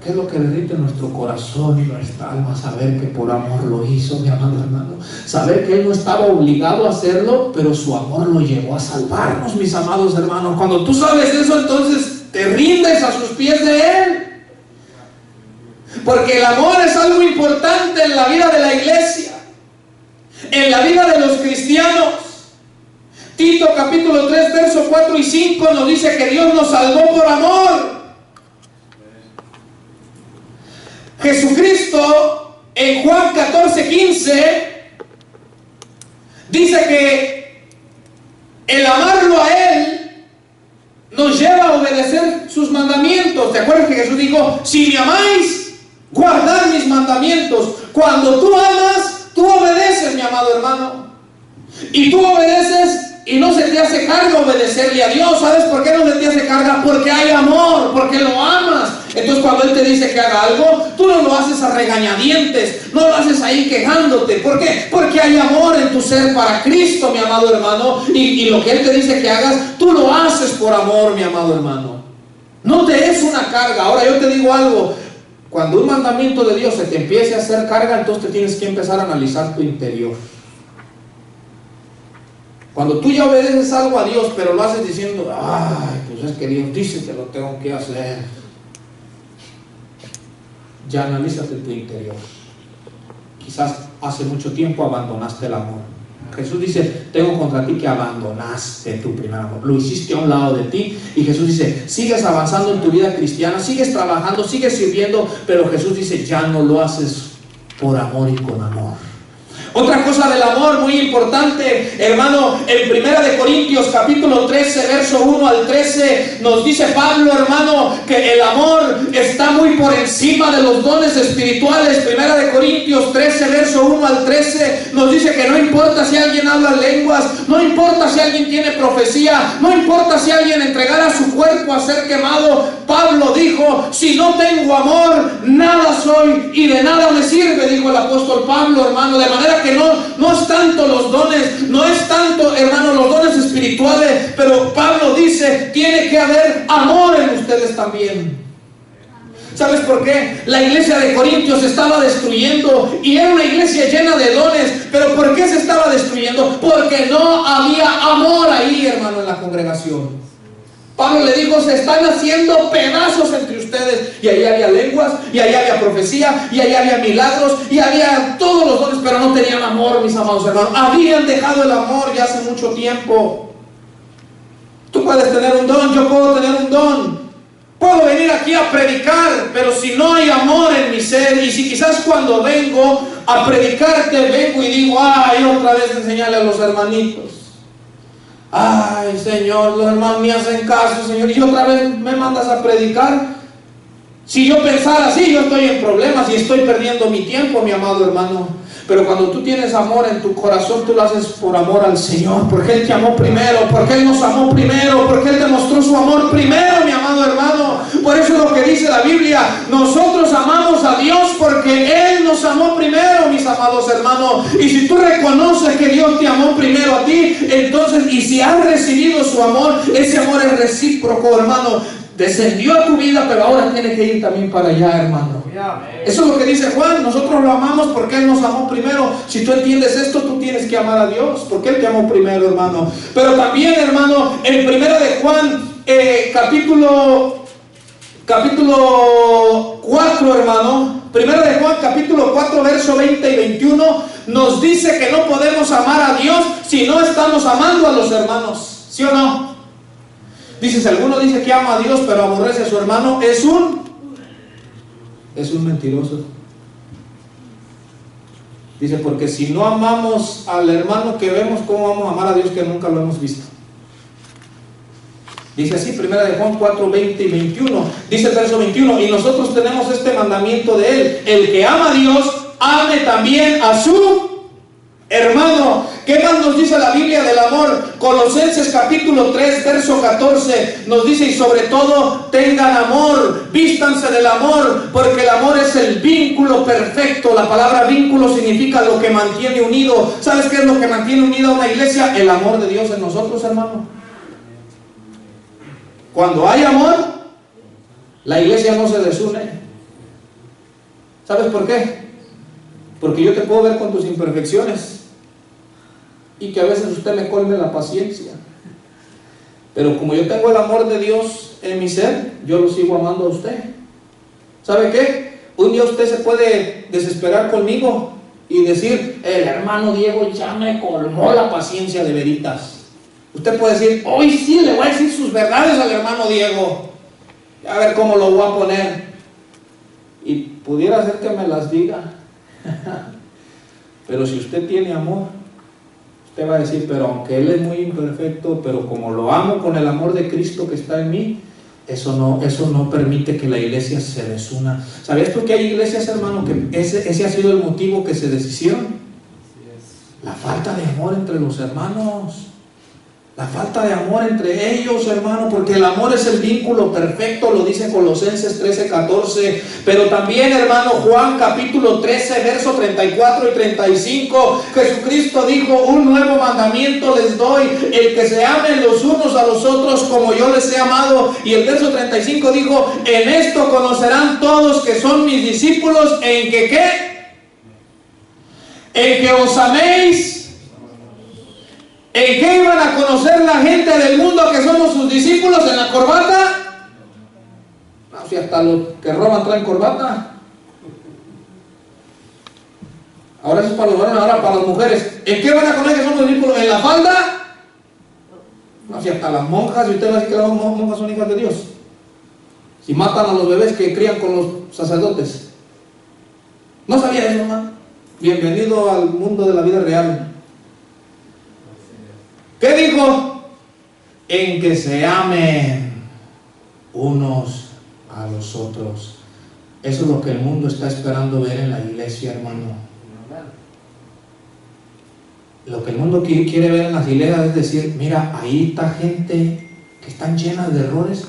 ¿Qué es lo que derrite nuestro corazón y nuestra alma? Saber que por amor lo hizo, mi amado hermano. Saber que Él no estaba obligado a hacerlo, pero su amor lo llevó a salvarnos, mis amados hermanos. Cuando tú sabes eso, entonces te rindes a sus pies de Él. Porque el amor es algo importante en la vida de la iglesia, en la vida de los cristianos. Tito capítulo 3, versos 4 y 5 nos dice que Dios nos salvó por amor. Jesucristo en Juan 14:15 dice que el amarlo a Él nos lleva a obedecer sus mandamientos. ¿Te acuerdas que Jesús dijo: si me amáis, guardad mis mandamientos? Cuando tú amas, tú obedeces, mi amado hermano. Y tú obedeces y no se te hace carga obedecerle a Dios. ¿Sabes por qué no se te hace carga? Porque hay amor, porque lo amas. Entonces cuando Él te dice que haga algo, tú no lo haces a regañadientes, no lo haces ahí quejándote. ¿Por qué? Porque hay amor en tu ser para Cristo, mi amado hermano. Y lo que Él te dice que hagas, tú lo haces por amor, mi amado hermano. No te es una carga. Ahora yo te digo algo: cuando un mandamiento de Dios se te empiece a hacer carga, entonces te tienes que empezar a analizar tu interior. Cuando tú ya obedeces algo a Dios, pero lo haces diciendo, ay, pues es que Dios dice que lo tengo que hacer. Ya analízate tu interior. Quizás hace mucho tiempo abandonaste el amor. Jesús dice, tengo contra ti que abandonaste tu primer amor. Lo hiciste a un lado de ti. Y Jesús dice, sigues avanzando en tu vida cristiana, sigues trabajando, sigues sirviendo, pero Jesús dice, ya no lo haces por amor y con amor. Otra cosa del amor muy importante, hermano, en 1 Corintios capítulo 13, verso 1 al 13, nos dice Pablo, hermano, que el amor está muy por encima de los dones espirituales. 1 Corintios 13, verso 1 al 13, nos dice que no importa si alguien habla lenguas, no importa si alguien tiene profecía, no importa si alguien entregara su cuerpo a ser quemado. Pablo dijo, si no tengo amor, nada soy y de nada me sirve, dijo el apóstol Pablo, hermano. De manera que no es tanto los dones, no es tanto, hermano, los dones espirituales, pero Pablo dice, tiene que haber amor en ustedes también. ¿Sabes por qué? La iglesia de Corintios se estaba destruyendo y era una iglesia llena de dones, pero ¿por qué se estaba destruyendo? Porque no había amor ahí, hermano, en la congregación. Pablo le dijo, se están haciendo pedazos entre ustedes. Y ahí había lenguas, y ahí había profecía, y ahí había milagros, y había todos los dones, pero no tenían amor, mis amados hermanos. Habían dejado el amor ya hace mucho tiempo. Tú puedes tener un don, yo puedo tener un don. Puedo venir aquí a predicar, pero si no hay amor en mi ser, y si quizás cuando vengo a predicarte, vengo y digo, ay, otra vez enseñarle a los hermanitos. Ay, Señor, los hermanos me hacen caso, Señor, y otra vez me mandas a predicar. Si yo pensara así, yo estoy en problemas y estoy perdiendo mi tiempo, mi amado hermano. Pero cuando tú tienes amor en tu corazón, tú lo haces por amor al Señor, porque Él te amó primero, porque Él nos amó primero, porque Él demostró su amor primero, mi amado hermano. Por eso es lo que dice la Biblia, nosotros amamos a Dios porque Él nos amó primero, mis amados hermanos. Y si tú reconoces que Dios te amó primero a ti, entonces, y si has recibido su amor, ese amor es recíproco, hermano. Descendió a tu vida, pero ahora tiene que ir también para allá, hermano. Eso es lo que dice Juan, nosotros lo amamos porque Él nos amó primero. Si tú entiendes esto, tú tienes que amar a Dios, porque Él te amó primero, hermano. Pero también, hermano, en 1 de Juan, capítulo 4, hermano, 1 de Juan, capítulo 4, verso 20 y 21, nos dice que no podemos amar a Dios si no estamos amando a los hermanos, ¿sí o no? Dice, si alguno dice que ama a Dios pero aborrece a su hermano, es un mentiroso. Dice, porque si no amamos al hermano que vemos, ¿cómo vamos a amar a Dios que nunca lo hemos visto? Dice así, 1 de Juan 4, 20 y 21. Dice el verso 21, y nosotros tenemos este mandamiento de Él, el que ama a Dios, ame también a su hermano. ¿Qué más nos dice la Biblia del amor? Colosenses capítulo 3, verso 14 nos dice, y sobre todo tengan amor, vístanse del amor, porque el amor es el vínculo perfecto. La palabra vínculo significa lo que mantiene unido. ¿Sabes qué es lo que mantiene unida a una iglesia? El amor de Dios en nosotros, hermano. Cuando hay amor, la iglesia no se desune. ¿Sabes por qué? Porque yo te puedo ver con tus imperfecciones y que a veces usted me colme la paciencia, pero como yo tengo el amor de Dios en mi ser, yo lo sigo amando a usted. ¿Sabe qué? Un día usted se puede desesperar conmigo y decir, el hermano Diego ya me colmó la paciencia de veritas. Usted puede decir, hoy sí le voy a decir sus verdades al hermano Diego, a ver cómo lo voy a poner, y pudiera ser que me las diga. Pero si usted tiene amor, usted va a decir, pero aunque Él es muy imperfecto, pero como lo amo con el amor de Cristo que está en mí, eso no permite que la iglesia se desuna. ¿Sabías por qué hay iglesias, hermano, que ese ha sido el motivo que se deshicieron? La falta de amor entre los hermanos. La falta de amor entre ellos, hermano, porque el amor es el vínculo perfecto, lo dice Colosenses 13, 14. Pero también, hermano, Juan capítulo 13, verso 34 y 35, Jesucristo dijo, un nuevo mandamiento les doy, el que se amen los unos a los otros como yo les he amado. Y el verso 35 dijo, en esto conocerán todos que son mis discípulos, en que ¿qué? En que os améis ¿En qué iban a conocer la gente del mundo que somos sus discípulos? ¿En la corbata? No, si hasta los que roban traen corbata. Ahora eso es para los varones, ahora para las mujeres. ¿En qué van a conocer que somos discípulos? ¿En la falda? No, si hasta las monjas, y usted va a decir que las monjas son hijas de Dios. Si matan a los bebés que crían con los sacerdotes. ¿No sabía eso, hermano? Bienvenido al mundo de la vida real. ¿Qué dijo? En que se amen unos a los otros. Eso es lo que el mundo está esperando ver en la iglesia, hermano. Lo que el mundo quiere ver en las iglesias es decir, mira, ahí está gente que están llenas de errores,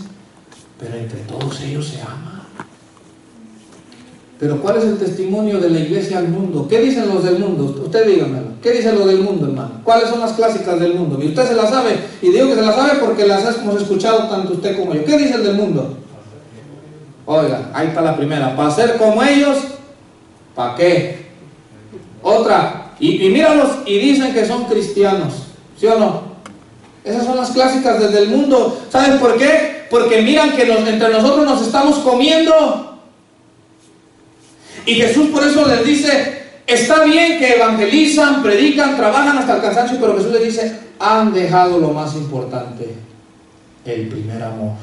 pero entre todos ellos se aman. Pero ¿cuál es el testimonio de la iglesia al mundo? ¿Qué dicen los del mundo? Usted dígamelo. ¿Qué dicen los del mundo, hermano? ¿Cuáles son las clásicas del mundo? Y usted se las sabe, y digo que se las sabe porque las hemos escuchado tanto usted como yo. ¿Qué dice el del mundo? Oiga, ahí está la primera. Para ser como ellos, ¿para qué? Otra. Y míralos y dicen que son cristianos, ¿sí o no? Esas son las clásicas desde el mundo. ¿Saben por qué? Porque miran que entre nosotros nos estamos comiendo. Y Jesús por eso les dice, está bien que evangelizan, predican, trabajan hasta el cansancio, pero Jesús les dice, han dejado lo más importante, el primer amor.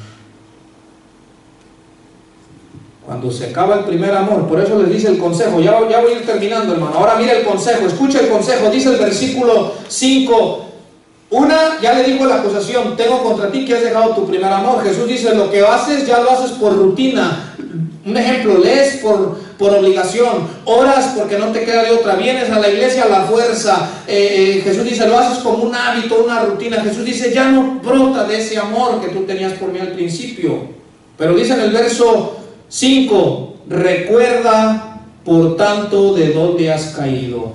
Cuando se acaba el primer amor, por eso les dice el consejo. Ya voy a ir terminando, hermano. Ahora mira el consejo, escucha el consejo. Dice el versículo 5. Una, ya le dijo la acusación, tengo contra ti que has dejado tu primer amor. Jesús dice, lo que haces ya lo haces por rutina. Un ejemplo, lees por obligación, oras porque no te queda de otra, vienes a la iglesia a la fuerza. Jesús dice, lo haces como un hábito, una rutina. Jesús dice, ya no brota de ese amor que tú tenías por mí al principio. Pero dice en el verso 5, recuerda por tanto de dónde has caído.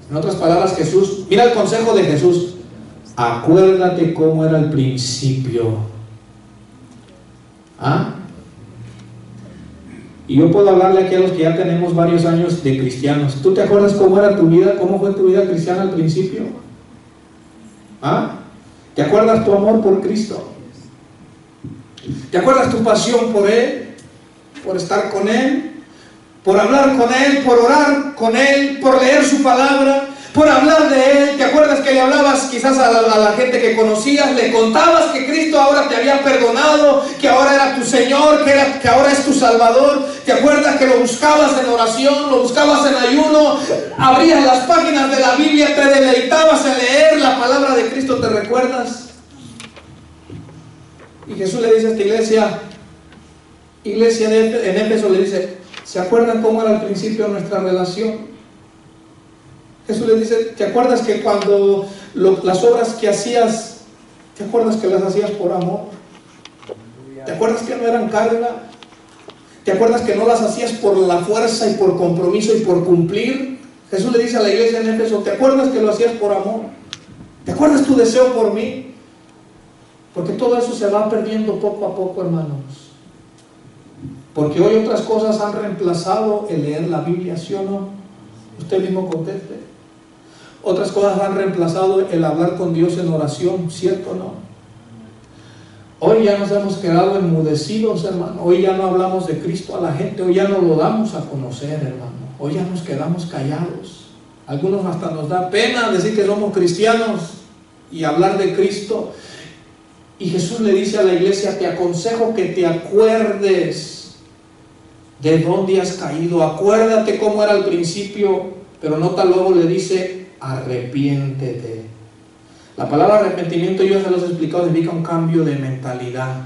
En otras palabras, Jesús, mira el consejo de Jesús, acuérdate cómo era el principio. ¿Ah? Y yo puedo hablarle aquí a los que ya tenemos varios años de cristianos. ¿Tú te acuerdas cómo era tu vida? ¿Cómo fue tu vida cristiana al principio? ¿Ah? ¿Te acuerdas tu amor por Cristo? ¿Te acuerdas tu pasión por Él? Por estar con Él, por hablar con Él, por orar con Él, por leer su palabra, por hablar de Él. ¿Te acuerdas que le hablabas quizás a la gente que conocías? Le contabas que Cristo ahora te había perdonado, que ahora era tu Señor, que ahora es tu Salvador. ¿Te acuerdas que lo buscabas en oración, lo buscabas en ayuno, abrías las páginas de la Biblia, te deleitabas en leer la palabra de Cristo? ¿Te recuerdas? Y Jesús le dice a esta iglesia en Éfeso, le dice, ¿se acuerdan cómo era al principio nuestra relación? Jesús le dice, ¿te acuerdas que cuando las obras que hacías, ¿te acuerdas que las hacías por amor? ¿Te acuerdas que no eran carga? ¿Te acuerdas que no las hacías por la fuerza y por compromiso y por cumplir? Jesús le dice a la iglesia en Éfeso, ¿te acuerdas que lo hacías por amor? ¿Te acuerdas tu deseo por mí? Porque todo eso se va perdiendo poco a poco, hermanos. Porque hoy otras cosas han reemplazado el leer la Biblia, ¿sí o no? Usted mismo conteste. Otras cosas han reemplazado el hablar con Dios en oración, ¿cierto o no? Hoy ya nos hemos quedado enmudecidos, hermano. Hoy ya no hablamos de Cristo a la gente. Hoy ya no lo damos a conocer, hermano. Hoy ya nos quedamos callados. Algunos hasta nos da pena decir que somos cristianos y hablar de Cristo. Y Jesús le dice a la iglesia, te aconsejo que te acuerdes de dónde has caído, acuérdate cómo era al principio, pero nota luego le dice, arrepiéntete. La palabra arrepentimiento, yo se los he explicado, significa un cambio de mentalidad.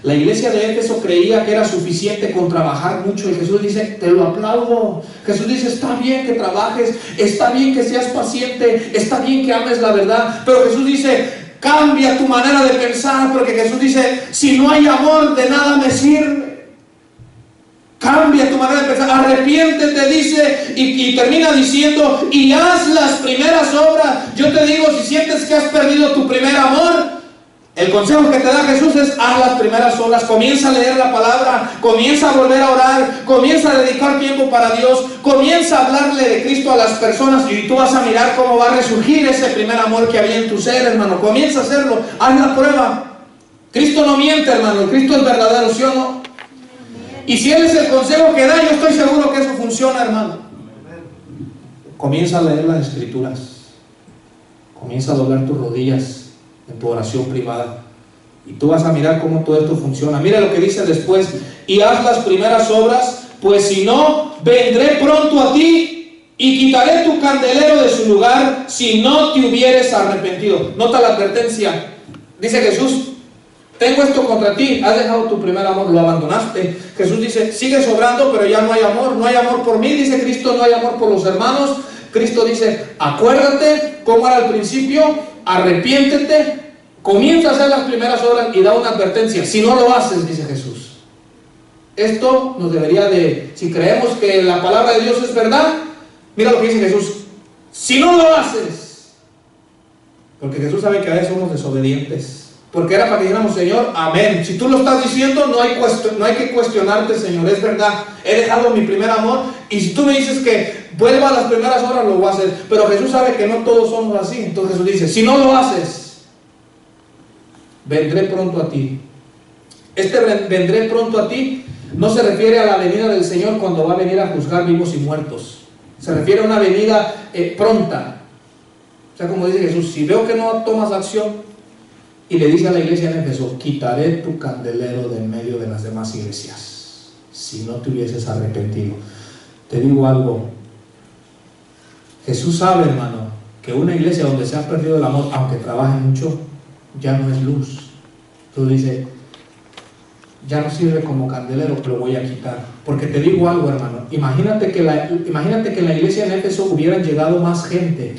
La iglesia de Éfeso creía que era suficiente con trabajar mucho, y Jesús dice, te lo aplaudo. Jesús dice, está bien que trabajes, está bien que seas paciente, está bien que ames la verdad, pero Jesús dice, cambia tu manera de pensar, porque Jesús dice, si no hay amor, de nada me sirve. Cambia tu manera de pensar, arrepiéntete, dice, y termina diciendo, y haz las primeras obras. Yo te digo, si sientes que has perdido tu primer amor, El consejo que te da Jesús es: haz las primeras obras, comienza a leer la palabra, comienza a volver a orar, comienza a dedicar tiempo para Dios, comienza a hablarle de Cristo a las personas, y tú vas a mirar cómo va a resurgir ese primer amor que había en tu ser, hermano. Comienza a hacerlo, haz la prueba. Cristo no miente, hermano, Cristo es verdadero, ¿sí o no? Y si Él es el consejo que da, yo estoy seguro que eso funciona, hermano. Comienza a leer las Escrituras, comienza a doblar tus rodillas en tu oración privada, y tú vas a mirar cómo todo esto funciona. Mira lo que dice después: y haz las primeras obras, pues si no, vendré pronto a ti y quitaré tu candelero de su lugar si no te hubieres arrepentido. Nota la advertencia. Dice Jesús: tengo esto contra ti, has dejado tu primer amor, lo abandonaste. Jesús dice: sigues obrando, pero ya no hay amor. No hay amor por mí, dice Cristo, no hay amor por los hermanos. Cristo dice: acuérdate cómo era al principio, arrepiéntete, comienza a hacer las primeras obras, y da una advertencia: si no lo haces, dice Jesús. Esto nos debería de, si creemos que la palabra de Dios es verdad, mira lo que dice Jesús: si no lo haces. Porque Jesús sabe que a veces somos desobedientes. Porque era para que dijéramos: Señor, amén. Si tú lo estás diciendo, no hay que cuestionarte, Señor, es verdad, he dejado mi primer amor, y si tú me dices que vuelva a las primeras horas, lo voy a hacer. Pero Jesús sabe que no todos somos así. Entonces Jesús dice: si no lo haces, vendré pronto a ti. Este vendré pronto a ti no se refiere a la venida del Señor cuando va a venir a juzgar vivos y muertos. Se refiere a una venida pronta. O sea, como dice Jesús: si veo que no tomas acción. Y le dice a la iglesia en Éfeso: quitaré tu candelero de en medio de las demás iglesias si no te hubieses arrepentido. Te digo algo: Jesús sabe, hermano, que una iglesia donde se ha perdido el amor, aunque trabaje mucho, ya no es luz. Entonces dice: ya no sirve como candelero, lo voy a quitar. Porque te digo algo, hermano, imagínate que en la iglesia en Éfeso hubieran llegado más gente,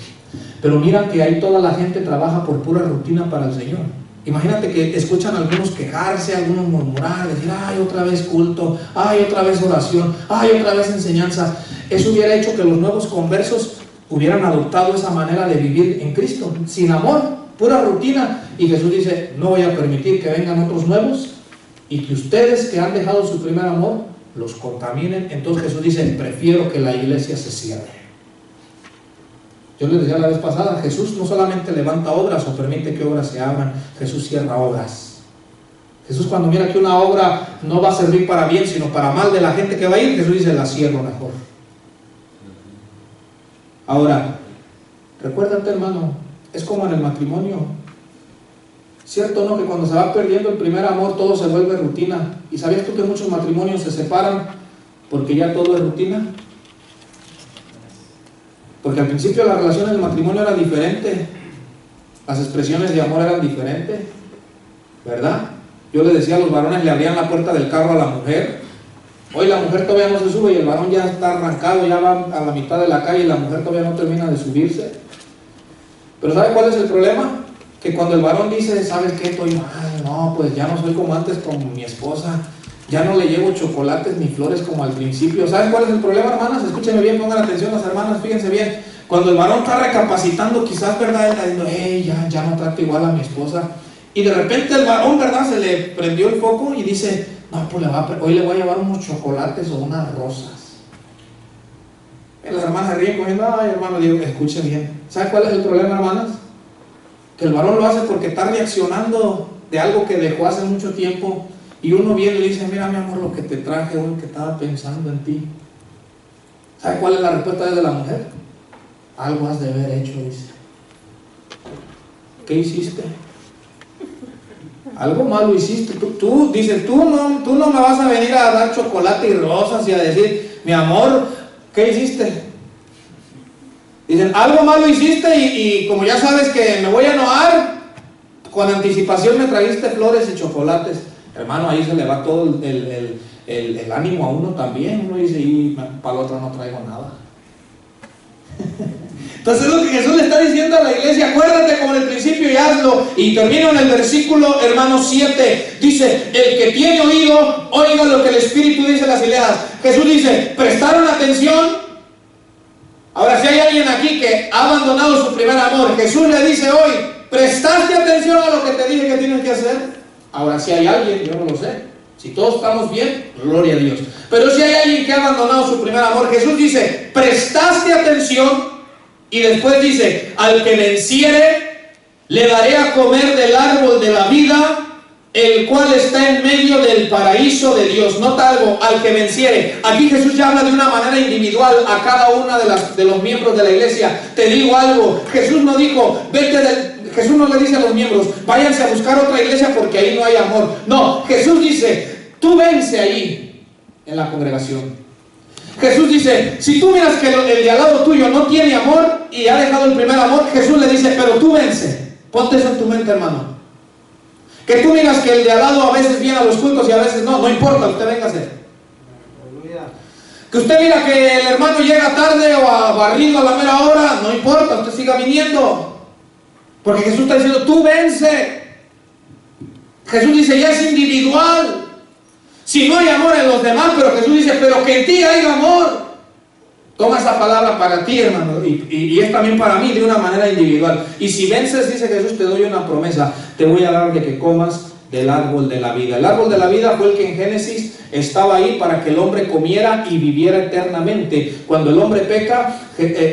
pero mira que ahí toda la gente trabaja por pura rutina para el Señor. Imagínate que escuchan a algunos quejarse, a algunos murmurar, decir: ay, otra vez culto, ay, otra vez oración, ay, otra vez enseñanza. Eso hubiera hecho que los nuevos conversos hubieran adoptado esa manera de vivir en Cristo, sin amor, pura rutina. Y Jesús dice: no voy a permitir que vengan otros nuevos y que ustedes que han dejado su primer amor los contaminen. Entonces Jesús dice: prefiero que la iglesia se cierre. Yo les decía la vez pasada, Jesús no solamente levanta obras o permite que obras se abran, Jesús cierra obras. Jesús, cuando mira que una obra no va a servir para bien, sino para mal de la gente que va a ir, Jesús dice: la cierro mejor. Ahora, recuérdate, hermano, es como en el matrimonio. ¿Cierto, no? Que cuando se va perdiendo el primer amor, todo se vuelve rutina. ¿Y sabías tú que muchos matrimonios se separan porque ya todo es rutina? Porque al principio la relación del matrimonio era diferente, las expresiones de amor eran diferentes, ¿verdad? Yo les decía a los varones, le abrían la puerta del carro a la mujer. Hoy la mujer todavía no se sube y el varón ya está arrancado, ya va a la mitad de la calle y la mujer todavía no termina de subirse. Pero ¿sabe cuál es el problema? Que cuando el varón dice: ¿sabes qué? Estoy mal, no, pues ya no soy como antes con mi esposa, ya no le llevo chocolates ni flores como al principio. ¿Saben cuál es el problema, hermanas? Escúchenme bien, pongan atención las hermanas, fíjense bien. Cuando el varón está recapacitando, quizás, ¿verdad? Está diciendo: ya no trato igual a mi esposa. Y de repente el varón, ¿verdad? Se le prendió el foco y dice: no, pues hoy le voy a llevar unos chocolates o unas rosas. Y las hermanas se ríen comiendo: ay, hermano, digo, escuche bien. ¿Saben cuál es el problema, hermanas? Que el varón lo hace porque está reaccionando de algo que dejó hace mucho tiempo. Y uno viene y le dice: mira, mi amor, lo que te traje hoy, que estaba pensando en ti. ¿Sabe cuál es la respuesta de la mujer? Algo has de haber hecho, dice. ¿Qué hiciste? Algo malo hiciste. Tú no me vas a venir a dar chocolate y rosas y a decir: mi amor, ¿qué hiciste? Dicen: algo malo hiciste y como ya sabes que me voy a enojar, con anticipación me trajiste flores y chocolates. Hermano, ahí se le va todo el ánimo a uno también. Uno dice: y para el otro no traigo nada. Entonces es lo que Jesús le está diciendo a la iglesia: acuérdate como en el principio y hazlo. Y termino en el versículo, hermano, 7. Dice: el que tiene oído, oiga lo que el Espíritu dice a las iglesias. Jesús dice: ¿prestaron atención? Ahora, si hay alguien aquí que ha abandonado su primer amor, Jesús le dice hoy: ¿prestaste atención a lo que te dije que tienes que hacer? Ahora, si hay alguien, yo no lo sé, si todos estamos bien, gloria a Dios. Pero si hay alguien que ha abandonado su primer amor, Jesús dice, ¿prestaste atención? Y después dice, al que venciere, le daré a comer del árbol de la vida, el cual está en medio del paraíso de Dios. Nota algo, al que venciere. Aquí Jesús ya habla de una manera individual a cada una de los miembros de la iglesia. Te digo algo, Jesús no dijo, Jesús no le dice a los miembros, váyanse a buscar otra iglesia porque ahí no hay amor. No, Jesús dice, tú vence ahí en la congregación. Jesús dice, si tú miras que el de al lado tuyo no tiene amor y ha dejado el primer amor, Jesús le dice, pero tú vence. Ponte eso en tu mente, hermano. Que tú miras que el de al lado a veces viene a los cultos y a veces no, no importa, usted véngase. Que usted mira que el hermano llega tarde o barrido a la mera hora, no importa, usted siga viniendo. Porque Jesús está diciendo, tú vence. Jesús dice, ya es individual. Si no hay amor en los demás, pero Jesús dice, pero que en ti haya amor. Toma esa palabra para ti, hermano, y es también para mí de una manera individual. Y si vences, dice Jesús, te doy una promesa, te voy a dar de que comas del árbol de la vida. El árbol de la vida fue el que en Génesis estaba ahí para que el hombre comiera y viviera eternamente. Cuando el hombre peca,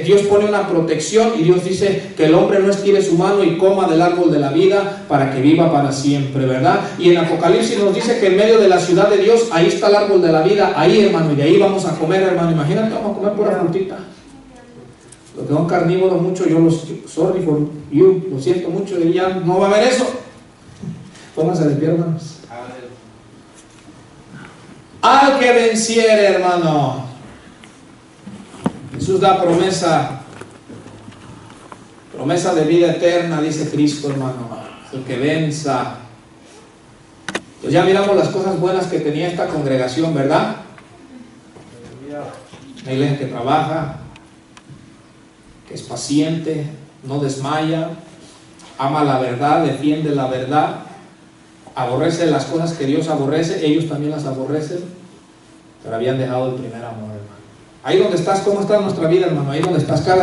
Dios pone una protección y Dios dice que el hombre no estire su mano y coma del árbol de la vida para que viva para siempre, ¿verdad? Y en Apocalipsis nos dice que en medio de la ciudad de Dios, ahí está el árbol de la vida, ahí, hermano, y de ahí vamos a comer, hermano. Imagínate, vamos a comer pura frutita. Los que son carnívoros mucho, sorry for you, lo siento mucho, y ya no va a haber eso. Pónganse de pie, hermanos. Al que venciere, hermano. Jesús da promesa de vida eterna, dice Cristo, hermano. El que venza. Pues ya miramos las cosas buenas que tenía esta congregación, ¿verdad? Una iglesia que trabaja, que es paciente, no desmaya, ama la verdad, defiende la verdad, aborrece las cosas que Dios aborrece, ellos también las aborrecen, pero habían dejado el primer amor, hermano. Ahí donde estás, ¿cómo está nuestra vida, hermano? Ahí donde estás, cada